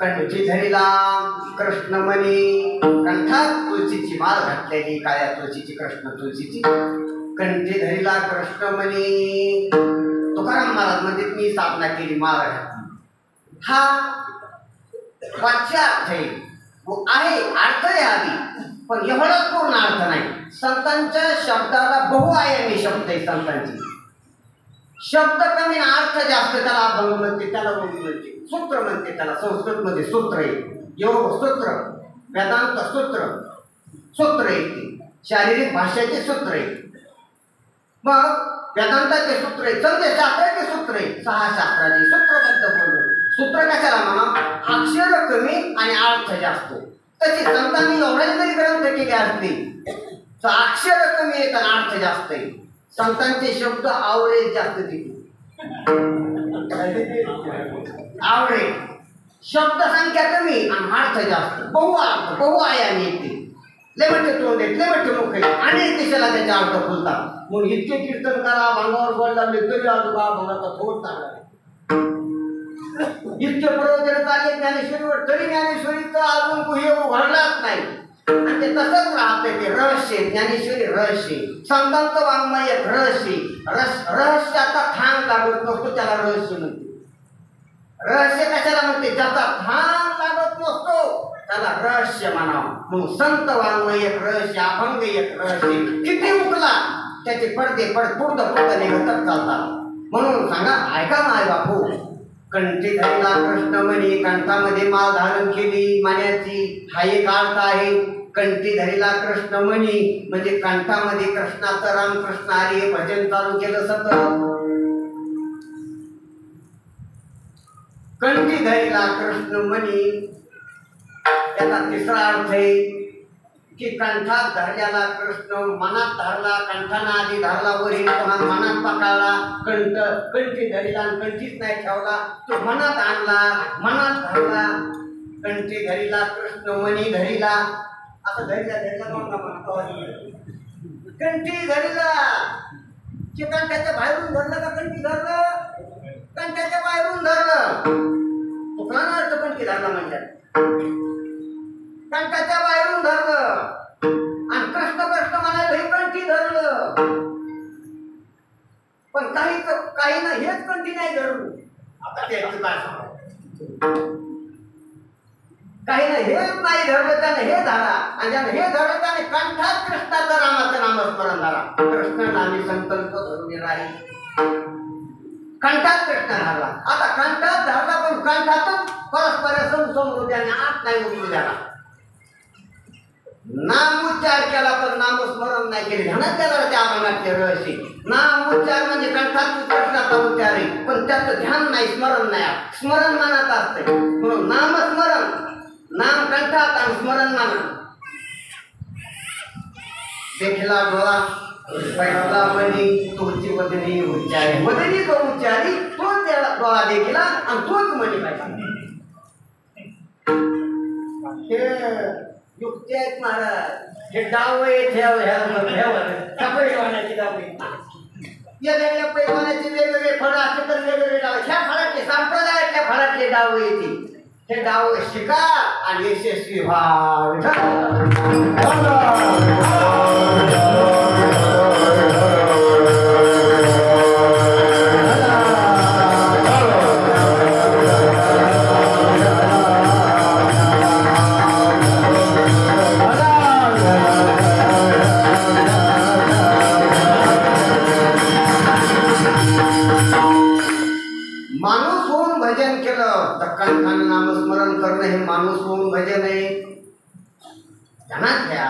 A: कंठी धरीला कृष्णमणी कंठात तुळशीची माळ घातलेली काळ्या तुळशीची कृष्ण तुळशीची कंठी धरीला कृष्णमणी तुकाराम महाराज म्हणजे मी स्थापना केली माळ घातली. हा वाच्य अर्थ आहे अर्थ आहे आधी पण एवढा पूर्ण अर्थ नाही. संतांच्या शब्दाला बहुआयामी शब्द आहे संतांची. शब्द कमी अर्थ जास्त त्याला अभंग म्हणते त्याला बोली म्हणते सूत्र म्हणते त्याला संस्कृत मध्ये सूत्र आहे योग सूत्र वेदांत सूत्र आहे शारीरिक भाषेचे सूत्र आहे मग वेदांताचे सूत्र आहे संदेशास्त्राचे सूत्र आहे 6 शास्त्राचे सूत्रबद्ध बोलणं. सूत्र कशाला म्हणा अक्षर कमी आणि अर्थ जास्त. तशी संतांनी एवढ्या जरी ग्रंथ केले असते तर अक्षर कमी आहेत आणि अर्थ जास्त आहे. संतांचे शब्द आवळे जास्त दिले आवळे शब्द संख्या कमी आणि अर्थ जास्त बहुआयामी येते. लय मोठे तोंड आहेत लय मोठे मुख आहेत अनेक दिशेला त्याचे अर्थ खुलतात. म्हणून इतके कीर्तन करा भांगावर गोड लावले तरी आजोबा भांगाचा थोड चालला इतके प्रवचन चालले ज्ञानेश्वरीवर तरी ज्ञानेश्वरीचं अजून कुहे उघडलाच नाही. आणि ते तसंच राहते ते रहस्य ज्ञानेश्वरी रहस्य संतांचं वाङ्मय रहस्य रहस्याचा थांग लागत नसतो त्याला रहस्य म्हणते. रहस्य कशाला म्हणते ज्याचा थांग लागत नसतो त्याला रहस्य म्हणावं. मग संत वाङ्मय एक रहस्य अभंग एक रहस्य किती उकला त्याचे पडदे पुढं निघतच चालतात. म्हणून सांगा ऐका माय बापू कंठी धरला कृष्णमणी कंठामध्ये माळ धारण केली मान्याची हा एक अर्थ आहे. कंठी धरीला कृष्णमणी म्हणजे कंठामध्ये कृष्णाचं रामकृष्ण हरी हे भजन चालू केलं सतत. कंठी धरीला कृष्णमणी त्याचा तिसरा अर्थ आहे की कंठात धरलेला कृष्ण मनात धरला कंठाना आधी धरला वरील पुन्हा मनात पकडला कंठी धरीला कंठीच नाही ठेवला तो मनात आणला मनात धरला. कंठी धरीला कृष्णमणी धरीला आता धरीला कंठी धरीला की कंठाच्या बाहेरून धरलं का कंठी धरलं कंठाच्या बाहेरून धरलं तो काय अर्थ कंठी धरला म्हणतात कंठाच्या बाहेरून धरलं आणि कृष्ण म्हणायला हे कंठी धरलं. पण काही ना हेच कंठी नाही धरलं. आता त्याचं काय सांग काही ना हेच नाही धरलं त्याने हे धरा आणि ज्याने हे धरलं त्याने कंठात कृष्णाचं रामाचं नामस्मरण धरा. कृष्ण नामी संकल्प धरून राहील कंठात कृष्ण धरला. आता कंठात धरला पण कंठातच परस्पर समोर त्याने आत नाही उचलू द्याला. नाम उच्चार केला पण नामस्मरण नाही केले ध्यानात त्याला त्या अभंगातले रहस्य. नाम उच्चार म्हणजे कंठात कृष्णाचा उच्चार आहे पण त्याचं ध्यान नाही स्मरण नाही स्मरण मनात असते. म्हणून नामस्मरण नाम कंठात आणि स्मरण मनात. देखला डोळा पैठला मणी तोची वदनी उच्चारी वदनी तो उच्चारी तोच त्याला डोळा देखला आणि तोच मणी पाहिजे. युक्ती आहेत महाराज हे डाव पैलवानाची डाव वेगवेगळ्या पैलवानाचे वेगवेगळे फळ असते तर वेगवेगळे डाव ह्या फळातले संप्रदायातल्या फळातले डाव येते हे डाव शिका आणि यशस्वी व्हा. माणूस होऊन भजन केलं तर कंठाने नामस्मरण करणं हे माणूस होऊन भजन आहे. ध्यानात घ्या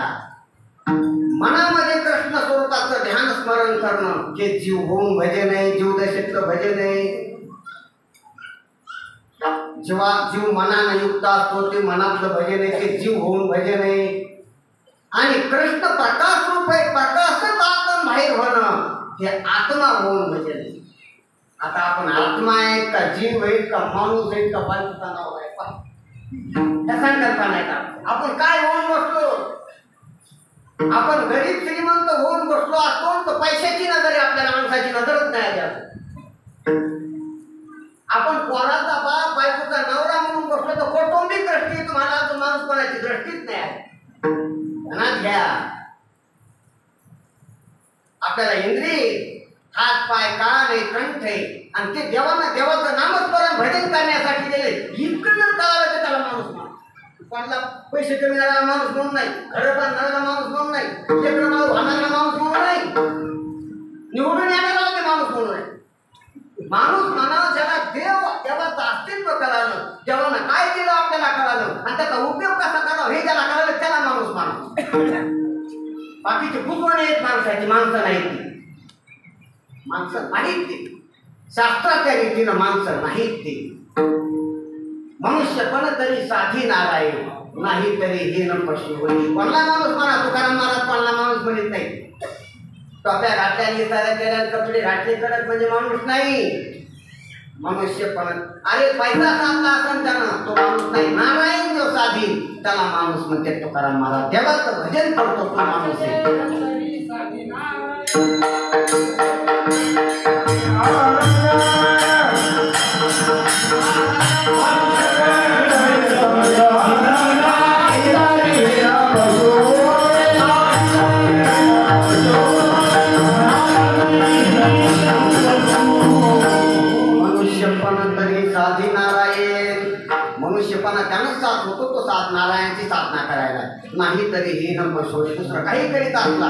A: मनामध्ये कृष्ण स्वरूपाचं ध्यान स्मरण करणं, जे जीव होऊन भजन आहे, जीवदशेतलं भजन आहे. जेव्हा जीव मनानं युक्त असतो ते मनातलं भजन आहे, ते जीव होऊन भजन आहे. आणि कृष्ण प्रकाश रूप आहे, प्रकाशच आतून बाहेर होणं हे आत्मा होऊन भजन आहे. आता आपण आत्मा आहे का जीव आहे का माणूस आहे का बायकोचा नाव आहे त्या संकल्पना आहे का? आपण काय होऊन बसलो? आपण गरीब श्रीमंत होऊन बसलो असतो तर पैशाची नजर आहे, आपल्याला माणसाची नजरच नाही द्या. आपण पोराचा बाप बायकोचा नवरा म्हणून बसलो तर कौटुंबिक दृष्टी तुम्हाला तो माणूस कोणाची दृष्टीच नाही आहे. ध्यानात घ्या, आपल्याला इंद्रिय हात पाय कान आहे कंठ आहे आणि ते देवाचं नामस्मरण भजन करण्यासाठी दिले. इतकं जर कळालं तर त्याला माणूस म्हणून, कोणाला पैसे कमी झालेला माणूस म्हणून नाही, घर बांधणारा माणूस म्हणून नाही, लेकरं बाळ वाहणारा माणूस म्हणून नाही, निवडून येणारा ते माणूस म्हणून नाही. माणूस म्हणा ज्याला देवाचं अस्तित्व कळालं, देवानं काय दिलं आपल्याला कळालं आणि त्याचा उपयोग कसा करावा हे ज्याला कळालं त्याला माणूस म्हणा. बाकीचे बुजवणे आहेत माणसाची, माणसं नाहीत. माणसं नाहीत ते, शास्त्राच्या रीतीनं माणसं नाहीत ते. मनुष्यपण तरी साधी नारायण, नाही तरी हे न पशु होई. कोणला माणूस म्हणा, तुकाराम महाराज कोणला माणूस म्हणत नाही. टोप्या घातल्या, निसाऱ्या केल्या, कपडे घातले कडक म्हणजे माणूस नाही. मनुष्यपण अरे पैसा साधला असं त्यानं तो माणूस नाही. नारायण जो साधी त्याला माणूस म्हणते तुकाराम महाराज. देवाचं भजन करतो तो माणूस आहे. मनुष्यपणा त्यानंच साथ होतो तो साथ नारायणाची साधना करायला, नाही तरी हे नंबर सोडे दुसरं काही करीत असला.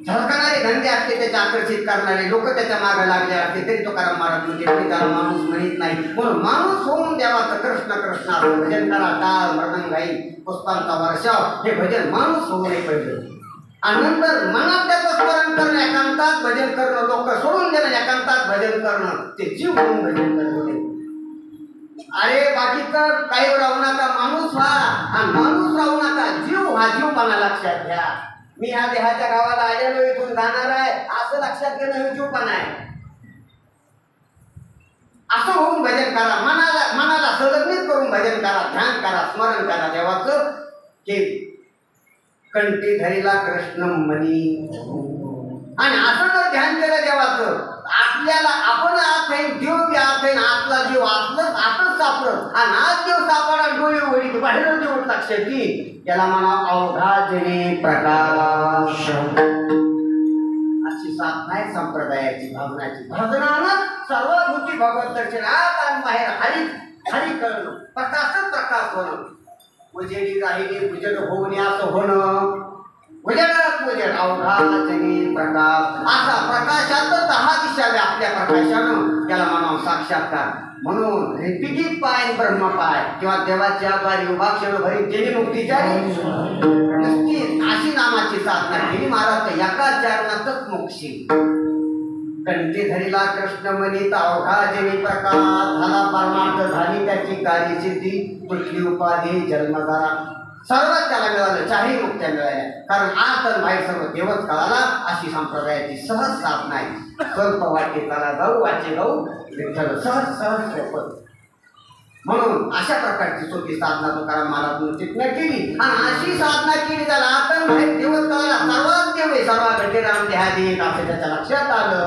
A: झळकणारे धंदे असते त्याचे आकर्षित करणारे लोक त्याच्या मागे लागले असते तरी तुकाराम महाराज म्हणजे त्याला माणूस म्हणत नाही. म्हणून माणूस होऊन देवाचं कृष्ण कृष्ण असं भजन करा. टाळ मृदंगाई पुष्पांचा वर्षाव हे भजन माणूस होऊ नये पाहिजे. आणि नंतर मनात त्याचं स्मरण करणं, एकांतात भजन करणं, लोक सोडून देणं, एकांतात भजन करणं, ते जीव होऊन भजन करणं. अरे बाकीचं काही राहू नका, माणूस व्हा आणि माणूस राहू नका, जीव व्हा. जीवपणा लक्षात घ्या. मी ह्या देहाच्या गावाला आलेलो, इथून जाणार आहे असं लक्षात घेणं हे जीवपणा आहे. असं होऊन भजन करा. मनाला संलग्नित करून भजन करा, ध्यान करा, स्मरण करा देवाचं. की कंठी धरीला कृष्ण मनी. आणि असं जर ध्यान केलं देवाचं, आपल्याला आपण आत आहे, देव बी आत आहे, आतला देव आतच सापडत आणि आज देव सापडा डोळे वडी बाहेर देव लक्षात की त्याला म्हणा अवघा जने प्रकाश. अशी साधना आहे संप्रदायाची, भावनाची. भजनानं सर्वभूती भगवत दर्शन आत आणि बाहेर हरी करणं, प्रकाशच प्रकाश होणं. उजेडी राहिली उजेड होणे असं होणं. उजेडात उजेड अवघा जने प्रकाश. असा प्रकाशातच 10 दिशा व्यापल्या प्रकाशानं त्याला म्हणावं साक्षात्कार. म्हणून रिपिटीत पाय ब्रह्म पाय किंवा देवाच्या द्वारी उभा क्षणभरी केली मुक्तीच्या नुसती अशी नामाची साधना केली महाराज एका चरणातच मोक्षी. कंठी धरीला कृष्ण मनीत अवघा जनी प्रकाश. झाला परमार्थ, झाली त्याची कार्य सिद्धी. कुठली उपाधी जन्मधारा सर्वात त्याला मिळालं, 4ही मुक्त्या मिळाल्या. कारण आत आणि बाहेर सर्व देवच कळाला. अशी संप्रदायाची सहज साधना आहे. स्वल्प वाटे त्याला जाऊ वाचे गाऊ विठ्ठल सहज सोपं. म्हणून अशा प्रकारची सोपी साधना तुकाराम महाराज तिथनं केली. आणि अशी साधना केली त्याला आत आणि बाहेर देवच कळाला. सर्वात देव आहे, सर्व घटेराम देहादी असं त्याच्या लक्षात आलं.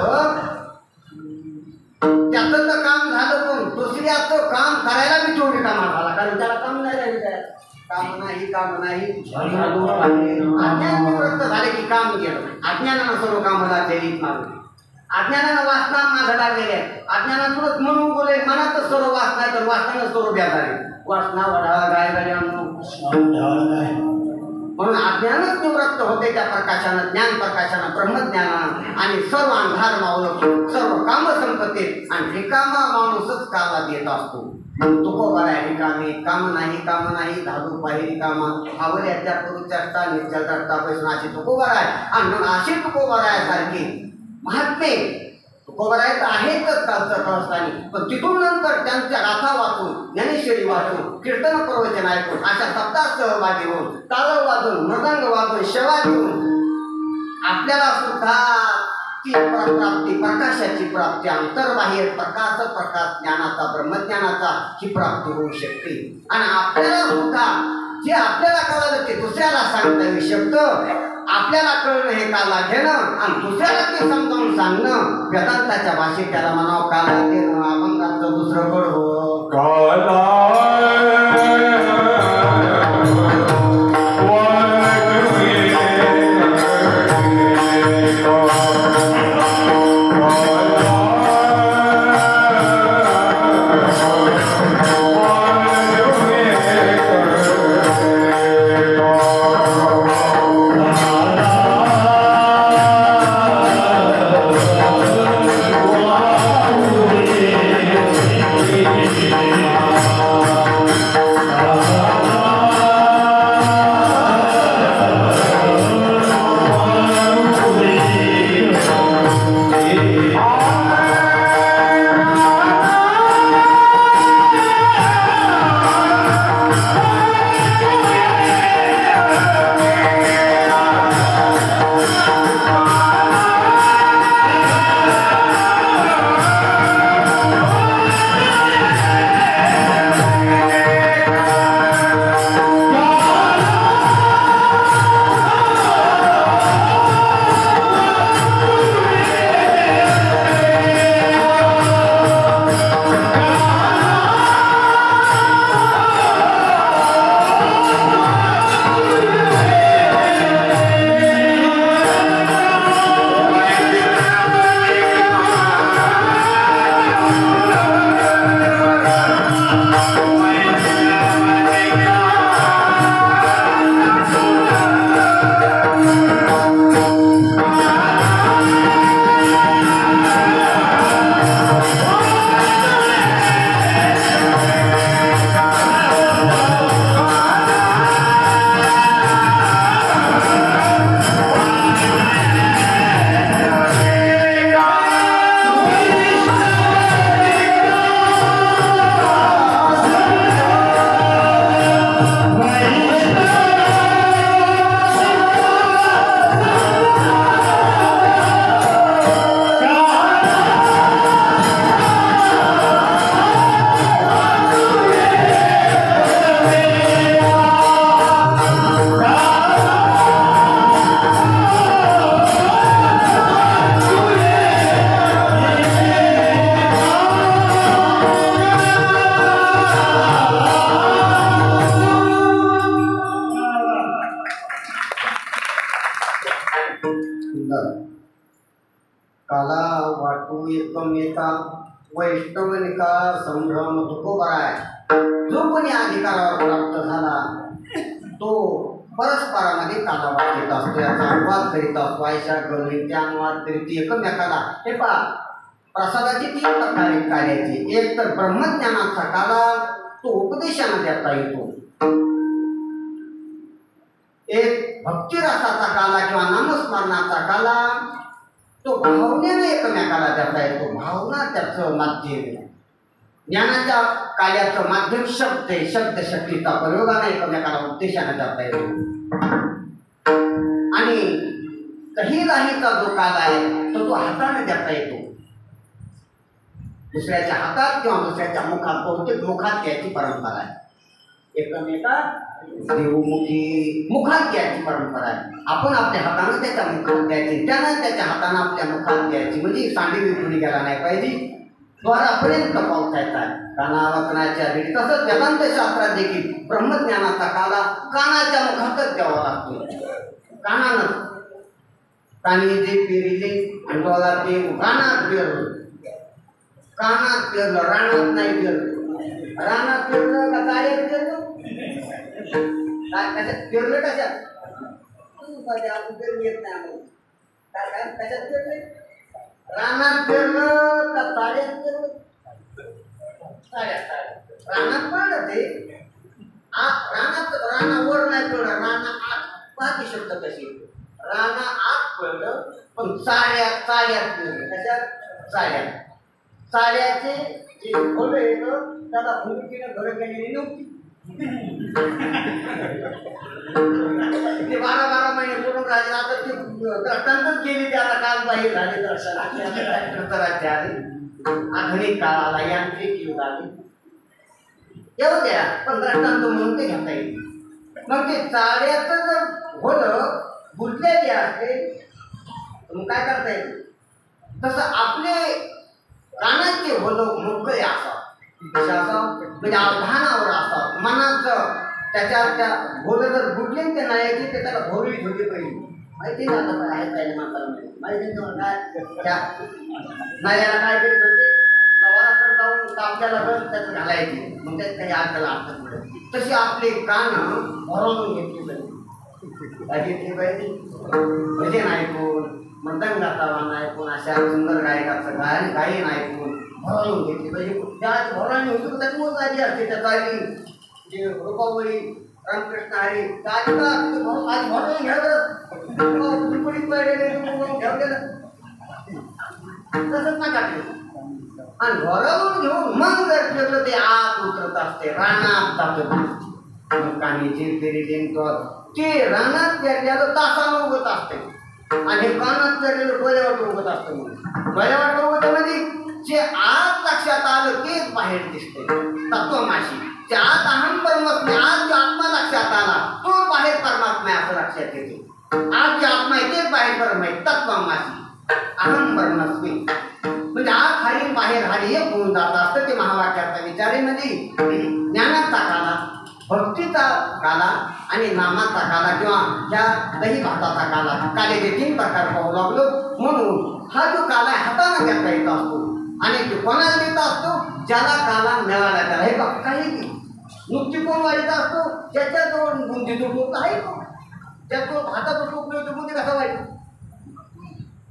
A: त्याचं तर काम झालं, पण दुसऱ्याचं काम करायला मी तेवढी कामा झाला. कारण त्याला काम नाही राहिलं, काम नाही अज्ञान निवृत्त झाले की काम केलं. अज्ञानानं सर्व कामाला जैविक मागले. अज्ञानानं वासना मागं लागलेल्या आहेत. अज्ञानातूनच म्हणून बोले मनातच सर्व वासना तर वासनानं सर्व व्यापारी. वासना वढा गाय गाड्या म्हणून अज्ञानच निवृत्त होते त्या प्रकाशानं, ज्ञान प्रकाशानं, ब्रह्मज्ञानानं, आणि सर्व अंधार मावलं, सर्व काम संपते आणि रिकामा माणूसच काला देत असतो. तुकोबा आहे रिकामे, काम नाही धाडू पाहिजे कामा आवल्या त्या पुरुषाचा नित्याचा पैसनाशी तुकोबा आहे. आणि म्हणून अशी तुकोबा आहे सारखी महात्मे तुकोबरायत आहेतच कालचं कळस्थानी, पण तिथून नंतर त्यांच्या गाथा वाचून, ज्ञानेश्वरी वाचून, कीर्तन प्रवचन ऐकून, अशा सप्ताह सहभागी होऊन, ताल वाजून, मृदंग वाजून, सेवा देऊन आपल्याला सुद्धा ती प्राप्ती, प्रकाशाची प्राप्ती, अंतर्बाह्य प्रकाश ज्ञानाचा, ब्रह्मज्ञानाचा ही प्राप्ती होऊ शकते. आणि आपल्याला सुद्धा जे आपल्याला कळलं ते दुसऱ्याला सांगता येईल. शब्द आपल्याला कळणं हे काला घेणं आणि दुसऱ्याला ते समजावून सांगणं, वेदांताच्या भाषेत त्याला म्हणावं काला देणं. अभंगाचं दुसरं कडवं
C: काला
A: काला वाटू एकमेका वैष्णवनिका संभ्रम तुकोबराय. जो कोणी अधिकारावर प्राप्त झाला तो परस्परामध्ये काला वाटत असतो, याचा अनुवाद करीत असतो. आयशा गवळींचे अनुवाद करीत एकमेकाला. हे पहा, प्रसादाची 3 प्रकारे कार्याची. एक तर ब्रह्मज्ञानाचा काला, तो उपदेशाने देता येतो. एक भक्तिरसाचा काला किंवा नामस्मरणाचा काला, तो भावनेने एकमेकाला देता येतो. भावना त्याचं माध्यम. ज्ञानाच्या कार्याचं माध्यम शब्द आहे. शब्दशक्तीचा प्रयोगाने एकमेकाला उपदेशाने देता येतो. आणि काही राहीचा जो काल आहे तो हाताने देता येतो. दुसऱ्याच्या हातात किंवा दुसऱ्याच्या मुखात, बहुतेक मुखात घ्यायची परंपरा आहे. एकमेका देवमुखी मुखात घ्यायची परंपरा आहे. आपण आपल्या हातानं त्याच्या मुखात द्यायची, त्यानं त्याच्या हातानं आपल्या मुखात द्यायची. म्हणजे सांडी विखुरी गेला नाही पाहिजे, द्वारापर्यंत पोहोचायचा आहे कानावचनाच्या वेळी. तसंच वेदांत शास्त्रात देखील ब्रह्मज्ञानाचा काला कानाच्या मुखातच द्यावा लागतो. कानानं कानी जे पेरिले अंडोला ते कानात पेरलं, कानात पेरलं, रानात नाही पेरलं. रानात पेरलं का काय पेरलं, काय कशात पेरलं, कशात मध्ये आपण पेरणी येत नाही आम्हाला. काय काय कशात पेरले? रानात पेरलं का साड्यात पेरलं? साड्यात रानात पडलं ते. रानात रानावर नाही पडलं, राना आत. पाहते शब्द कशी राना आत पडलं, पण साड्यात पेरलं. कशात? साड्याचे जे फळं येतं त्याला भूमिकेनं घरं केलेली नव्हती. ते 12 महिने पूर्ण राहिले. आता ते दृष्टांतच गेली, ते आता काल बाहेर झाले दर्शनाचे आले. आधुनिक काळ आला, यांत्रिक युग आले. येऊ द्या, पण दृष्टांत म्हणून ते घेता येईल. मग ते चाड्याचं जर होलं बुजलेली असते मग काय करता येईल? तसं आपले रानाचे होलं मोकळे असावं. कसे असावं? म्हणजे अवधानावर असावं. मनाचं त्याच्या भोलं जर बुडले ते नाही ते त्याला भोवळी ठेवली पाहिजे. माहिती नाही आता काय आहे माणसाला माहिती काय त्या नाल्याला काय करीत होते, लवाराकडे जाऊन तापल्याला बस त्यात घालायचे, मग त्यात काही अडथळा असतात पुढे. तशी आपले कान भरवून घेतली पाहिजे. काय घेतली पाहिजे? भजन ऐकून, मृदंगाचा ऐकून, अशा सुंदर गायकाचं गायन ऐकून भरवून घेतली पाहिजे. त्या भरवणी होती त्याच्यामुळे आधी असते त्या चाली जे रूपावळी रामकृष्ण हरी आज भरवून घ्यावं ठेवलेलं तसंच नका ठेवू. आणि भरवून घेऊन मग जर ठेवलं ते आत उतरत असते, रानात जात. मग कानी चिरतेरी ते रानात पेरलेलं तासाला उगत असते आणि कानात पेरलेलं डोळ्यावाट उगत असतं. म्हणून डोळ्यावाट उगत म्हणजे जे आत लक्षात आलं तेच बाहेर दिसते. तत्वमाशी ते आत अहम परमात्मा, आज जो आत्मा लक्षात आला तो बाहेर परमात्मा असं लक्षात येते. आज जे आत्मा आहे तेच बाहेर परम आहे. तत्वमाशी अहम परमात्मी म्हणजे आत हरी बाहेर हरी एक होऊन जात असतं. ते महावाक्याचा विचारेमध्ये ज्ञानाचा काला, भक्तीचा काला आणि नामाचा काला किंवा ह्या दही भाताचा काला, कालेचे 3 प्रकार पाहू लागलो. म्हणून हा जो काला हाताने घेता येत असतो आणि तो कोणाला देत असतो? ज्याला काला मिळाला त्याला. हे बघ काही नुकती कोण वाढीत असतो? ज्याच्याजवळ बुंदीचं टोक आहे तो, त्याच्याजवळ भाताचं टोक मिळतो. बुंदी कसा वाढतो?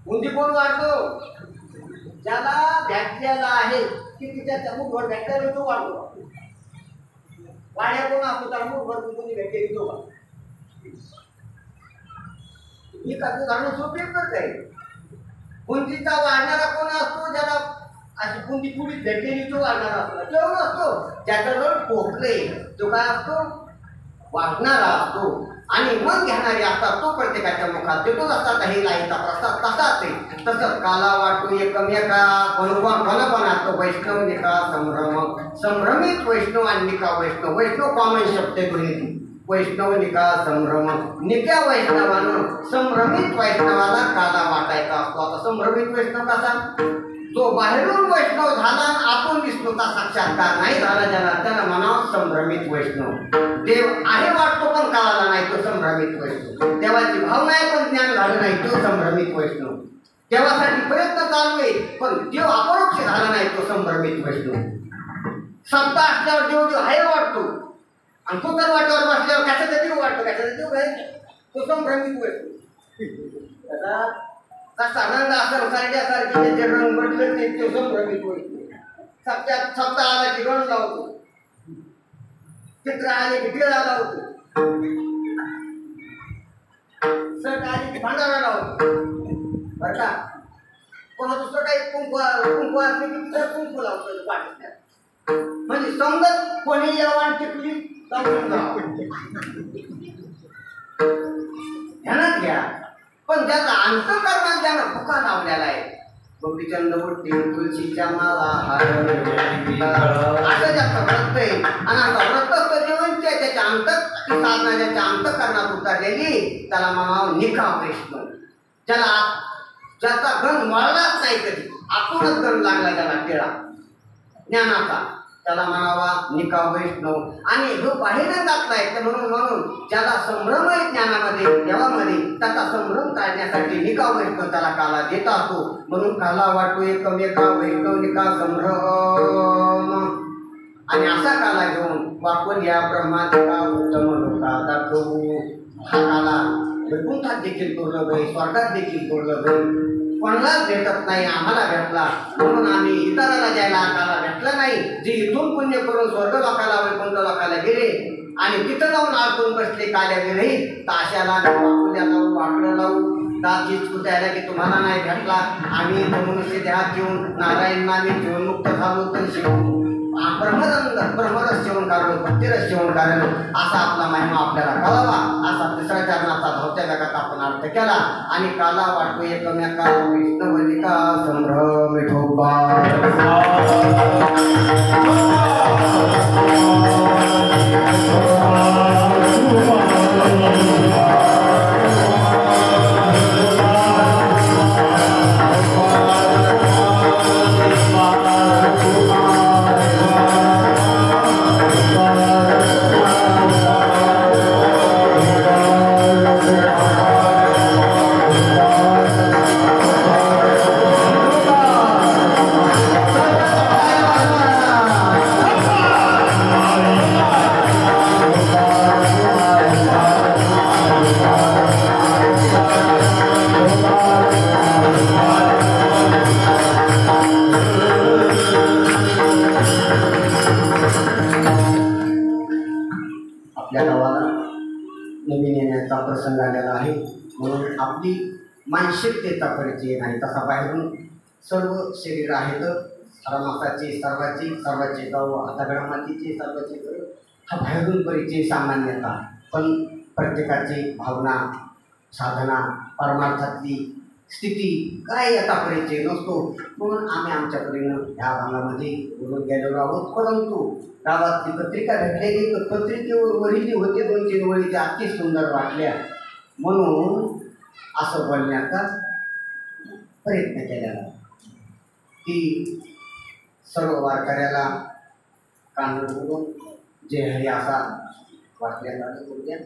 A: बुंदी कोण वाढतो? ज्याला भेटलेला आहे की तिच्या मुठभर भेटलेला तो वाढतो. वाड्या कोण असतो त्याला मुठभर बुंदी भेटलेली तो वाढतो. ही कसं जाणून सोपी करत आहे. बुंदीचा वाढणारा कोण असतो? ज्याला अशी बुंदी पुढीच भेटलेली तो वाढणारा असतो. केवळ असतो ज्याच्याजवळ पोचले तो काय असतो? वाढणारा असतो. आणि मग घेणारे असतात तो प्रत्येकाच्या मुखात देतोच असतात. काही लाईचा प्रसाद तसाच आहे. तसंच काला वाटतो एकमेका कोण असतो? वैष्णव निका संभ्रम, संभ्रमित वैष्णव आणि निका वैष्णव. वैष्णव कॉमन शब्द गृहित. वैष्णव निका संभ्रम, निक्या वैष्णवानं संभ्रमित वैष्णवाला काला वाटायचा असतो. आता संभ्रमित वैष्णव कसा? जो बाहेरून वैष्णव झाला आणि आतून विष्णूचा साक्षात्कार नाही झाला ज्याला, त्याला म्हणावं संभ्रमित वैष्णव. देव आहे वाटतो पण कळाला नाही तो संभ्रमित वैष्णव. देवाची भावना आहे पण ज्ञान झालं नाही तो संभ्रमित वैष्णव. देवासाठी प्रयत्न चालू आहे पण देव अपरोक्ष झाला नाही तो संभ्रमित वैष्णव. सत्ता असल्यावर देव देव आहे वाटतो आणि तो तर वाटेवर बसल्यावर कशाचा देव वाटतो, कशाचा देव आहे तो संभ्रमित वैष्णव. कसा रंग असं सारख्यासारखे त्याचे रंग म्हटलं ते संभ्रमित वैष्णव. सप्ताह आला की रंग लावतो, चित्र आले की टिळा लावतो, सट आली की भांडारा लावतो. बरं का? कोणा दुसरं काही कुंकू असले की तिथं कुंकू लावतो पाठीत. म्हणजे समजत कोणी जेवण टिकली ध्यानात घ्या. पण ज्याचा अंतःकरणात ज्यानं भुका लावलेला आहे, गोपीचंद मूर्ती तुळशीच्या माला असं जास्त व्रत आहे. आणि आता व्रतस्थ जेवण त्याच्या साधना ज्याच्या अंतःकरणात उतरलेली त्याला म्हणावं निका वैष्णव. ज्याचा गण वळलाच नाही कधी, आतूनच गण लागला त्याला टिळा ज्ञानाचा, त्याला म्हणावा निका वैष्णव. आणि जो बाहेरच जातलाय म्हणून ज्याला संभ्रम आहे ज्ञानामध्ये देवामध्ये, त्याचा संभ्रम काढण्यासाठी निका वैष्णव त्याला काला देत असतो. म्हणून काला वाटतो एकमेका वैष्णव निका संभ्रम. आणि असा काला घेऊन वापरून या ब्रह्मादिका उत्तम लोका दाखवू. हा काला वैकुंठात देखील दुर्लभ आहे, स्वर्गात देखील दुर्लभ आहे. कोणालाच भेटत नाही, आम्हाला भेटला म्हणून आम्ही इतराला ज्याला आम्हाला भेटला नाही, जे इथून पुण्य करून स्वर्ग लोकाला वैकुंठ लोकाला गेले आणि तिथं जाऊन अडकून बसले काल्या विरहित, ताशाला वाकुल्या लावू, वाकडं लावू, दाचीच कुत्याला की तुम्हाला नाही भेटला, आम्ही मनुष्य देहात घेऊन नारायण नामे जीवनमुक्त झालो तर शिवून ब्रह्मरस सेवन काढलो, भक्तिरस सेवन काढलो, असा आपला महिमा आपल्याला कळावा. असा तिसऱ्या चरणाचा धावत्या जगात आपण अर्थ केला आणि काला वाटतो एकमेका कृष्णवलिका संभ्रम विठोबा. आपल्या गावाला नवीन येण्याचा प्रसंग आलेला आहे म्हणून आपली मानसिकतेचा परिचय नाही. तसा बाहेरून सर्व शरीर आहेत, मासाची सर्वाची गाव हातागडा मातीची सर्वाची हा बाहेरून परिचय सामान्यता, पण प्रत्येकाची भावना, साधना, परमार्थातली स्थिती काय याचा परिचय नसतो. म्हणून आम्ही आमच्या परीनं ह्या भागामध्ये बोलून गेलेलो आहोत. परंतु गावातली पत्रिका भेटलेली, पत्रिकेवर वही होते 2-3 वळी त्या अति सुंदर वाटल्या म्हणून असं बोलण्याचा प्रयत्न केलेला की सर्व वारकऱ्याला कान बोलून जे हरी असा वाटल्याला बोलल्या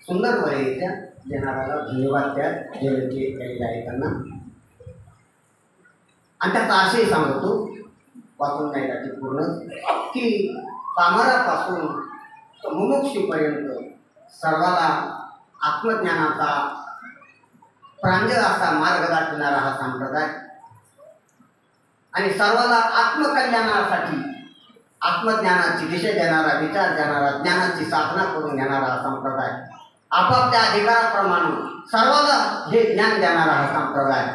A: सुंदर वळी त्या देणाऱ्याला धन्यवाद द्या जे केलेले आहे त्यांना. आणि त्याचा आशय सांगतो वाचून नाही राहते पूर्ण की पामरापासून मुमुक्षूपर्यंत सर्वाला आत्मज्ञानाचा प्रांजळ असा मार्ग दाखविणारा हा संप्रदाय आणि सर्वाला आत्मकल्याणासाठी आत्मज्ञानाची दिशा देणारा, विचार देणारा, ज्ञानाची साधना करून घेणारा हा संप्रदाय, आपापल्या अधिकाराप्रमाणे सर्वाला हे ज्ञान देणारा हा संप्रदाय.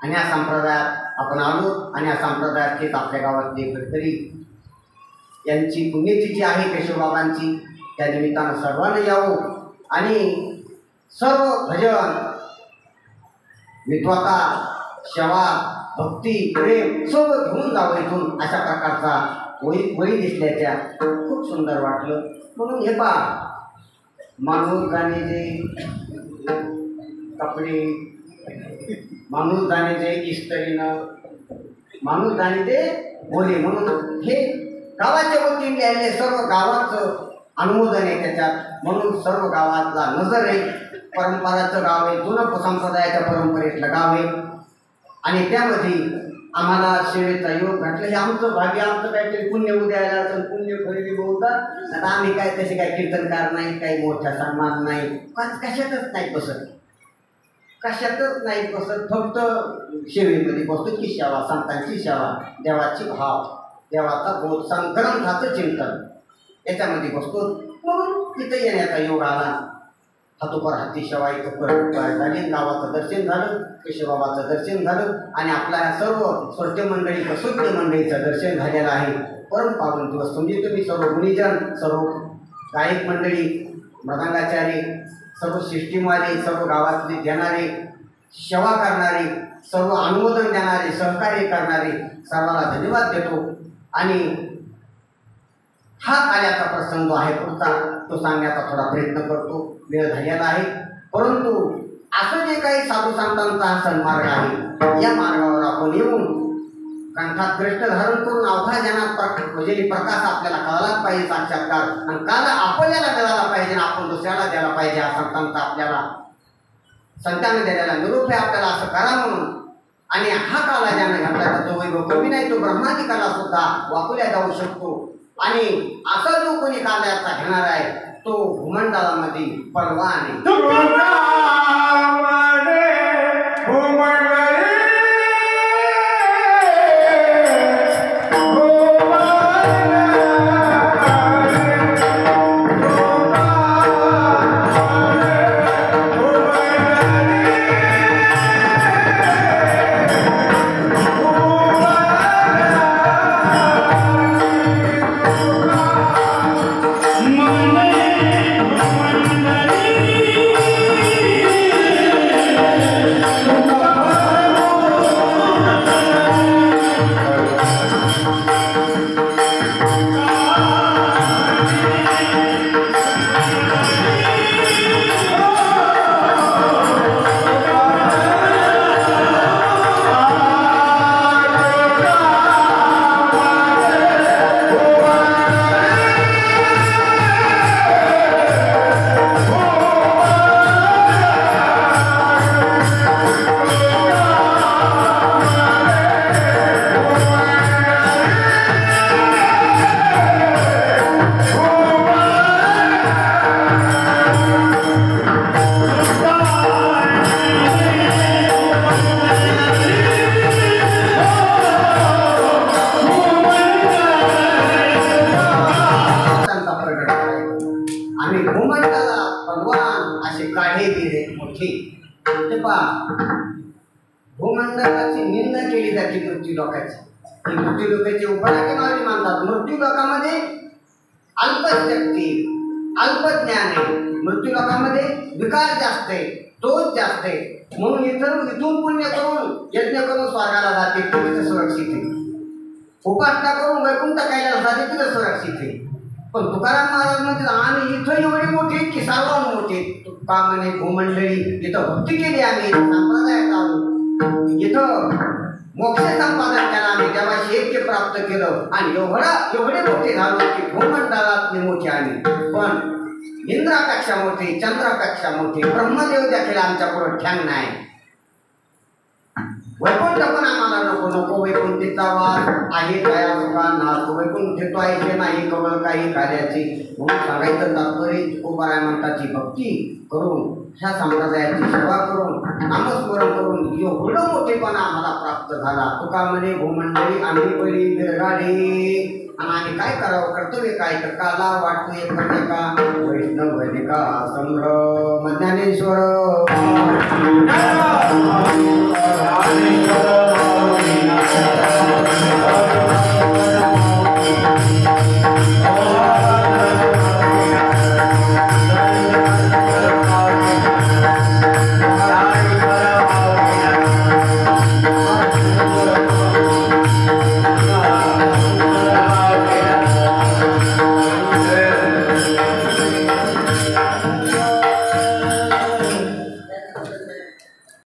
A: आणि या संप्रदायात आपण आलो आणि या संप्रदायात आपल्या गावातले गडकरी यांची पुण्यतिथी आहे केशवबाबांची. त्या निमित्तानं सर्वांना यावं आणि सर्व भजन, विद्वता, सेवा, भक्ती, प्रेम सर्व घेऊन जावं इथून, अशा प्रकारचा वळी दिसल्याच्या खूप सुंदर वाटलं. म्हणून हे पहा, माणूस जाणे जे कपडे, माणूस जाणे जे इस्त्रीनं, माणूस जाणे ते बोले, म्हणून हे गावाच्या वतीने लिहिले, सर्व गावाचं अनुमोदन आहे त्याच्यात. म्हणून सर्व गावातला नजर आहे, परंपराचं गाव आहे, जुनं संप्रदायाच्या परंपरेतलं गाव आहे आणि त्यामध्ये आम्हाला सेवेचा योग घातला. हे आमचं भाग्य, आमचं काहीतरी पुण्य उद्यायला तर पुण्य खरेदी बोलतात. आता आम्ही काय तसे काही कीर्तनकार नाही, काही मोठा सन्मान नाही, कशातच नाही बसत, कशातच नाही बसत. फक्त सेवेमध्ये बसतो की सेवा, संतांची सेवा, देवाची भाव, देवाचा बोध, ग्रंथाचं चिंतन याच्यामध्ये बसतो. म्हणून तिथं येण्याचा योग आला. हातोपर हाती सेवा इथं झाली, गावाचं दर्शन झालं, केशवबाबाचं दर्शन झालं आणि आपल्या सर्व स्वच्छ मंडळी, कसोट्य मंडळीचं दर्शन झालेलं आहे. परम पावन दिवस. म्हणजे तुम्ही सर्व गुणीजन, सर्व गायक मंडळी, मृदंगाचारी, सर्व सिस्टीमवाले, सर्व गावातले देणारे, सेवा करणारे, सर्व अनुमोदन देणारे, सहकार्य करणारे सर्वांना धन्यवाद देतो. आणि हा काल्याचा प्रसंग आहे पुढचा, तो सांगण्याचा थोडा प्रयत्न करतो. वेळ झालेला आहे, परंतु असं जे काही साधू संतांचा हा सन्मार्ग आहे, या मार्गावर आपण येऊन कंठात कृष्ण धारण करून अवघा जनात भजली प्रकाश आपल्याला कळालाच पाहिजे, साक्षात्कार आणि काल आपल्याला मिळाला पाहिजे, आपण दुसऱ्याला द्यायला पाहिजे. हा संतांचा आपल्याला संतांनी दिलेला निरोप आहे आपल्याला असं करा म्हणून. आणि हा काला ज्यानं घातला तो वैभव कमी नाही, तो ब्रह्माधिकाला सुद्धा वापरल्या जाऊ शकतो. आणि असा जो कोणी काल्याचा घेणार आहे तो भूमंडळामध्ये परवान आहे. भूमंडळाची निंदा केली जाते मृत्यू लोकांची. मृत्यू लोकांचे उपराखे मानले मानतात. मृत्यू लोकांमध्ये अल्पशक्ती अल्पज्ञान आहे. मृत्यू लोकांमध्ये विकार जास्त आहे, दोष जास्त आहे. म्हणून इथून पुण्य करून यज्ञ करून स्वर्गाला जाते, तिथे सुरक्षित आहे. उपासना करून वैकुंठ कैलास जाते, तिथे सुरक्षित आहे. पण तुकाराम महाराज म्हणते आम्ही इथं एवढे मोठे की सर्वात मोठे. का म्हणे भूमंडळी इथं भक्ती केली आम्ही, संप्रदायात आलो, इथं मोक्ष संपादन केला आम्ही, तेव्हा ऐक्य प्राप्त केलं आणि एवढे मोठे झालो की भूमंडळातले मोठे आम्ही. पण इंद्रापेक्षा मोठे, चंद्रापेक्षा मोठे, ब्रह्मदेव देखील आमच्या पुढे ठ्यांग नाही. वैकुंठ पण आम्हाला नको नको. वैकुंठीचा वास आहे दया सुखा नाश. वैकुंठेतो आहे नाही कवळ काही कार्याची. म्हणून सांगायचं तात्पर्य तुकोबाराय म्हणताची भक्ती करून ह्या संप्रदायाची सेवा करून नामस्मरण करून एवढं मोठेपणा आम्हाला प्राप्त झाला. तुका म्हणे भूमंडळी आम्ही परी बिरगाडे. आणि आम्ही काय करावं, कर्तव्य काय, तर काला वाटतो एक का वैष्णव का संभ्रम ज्ञानेश्वर.
C: Hare Krishna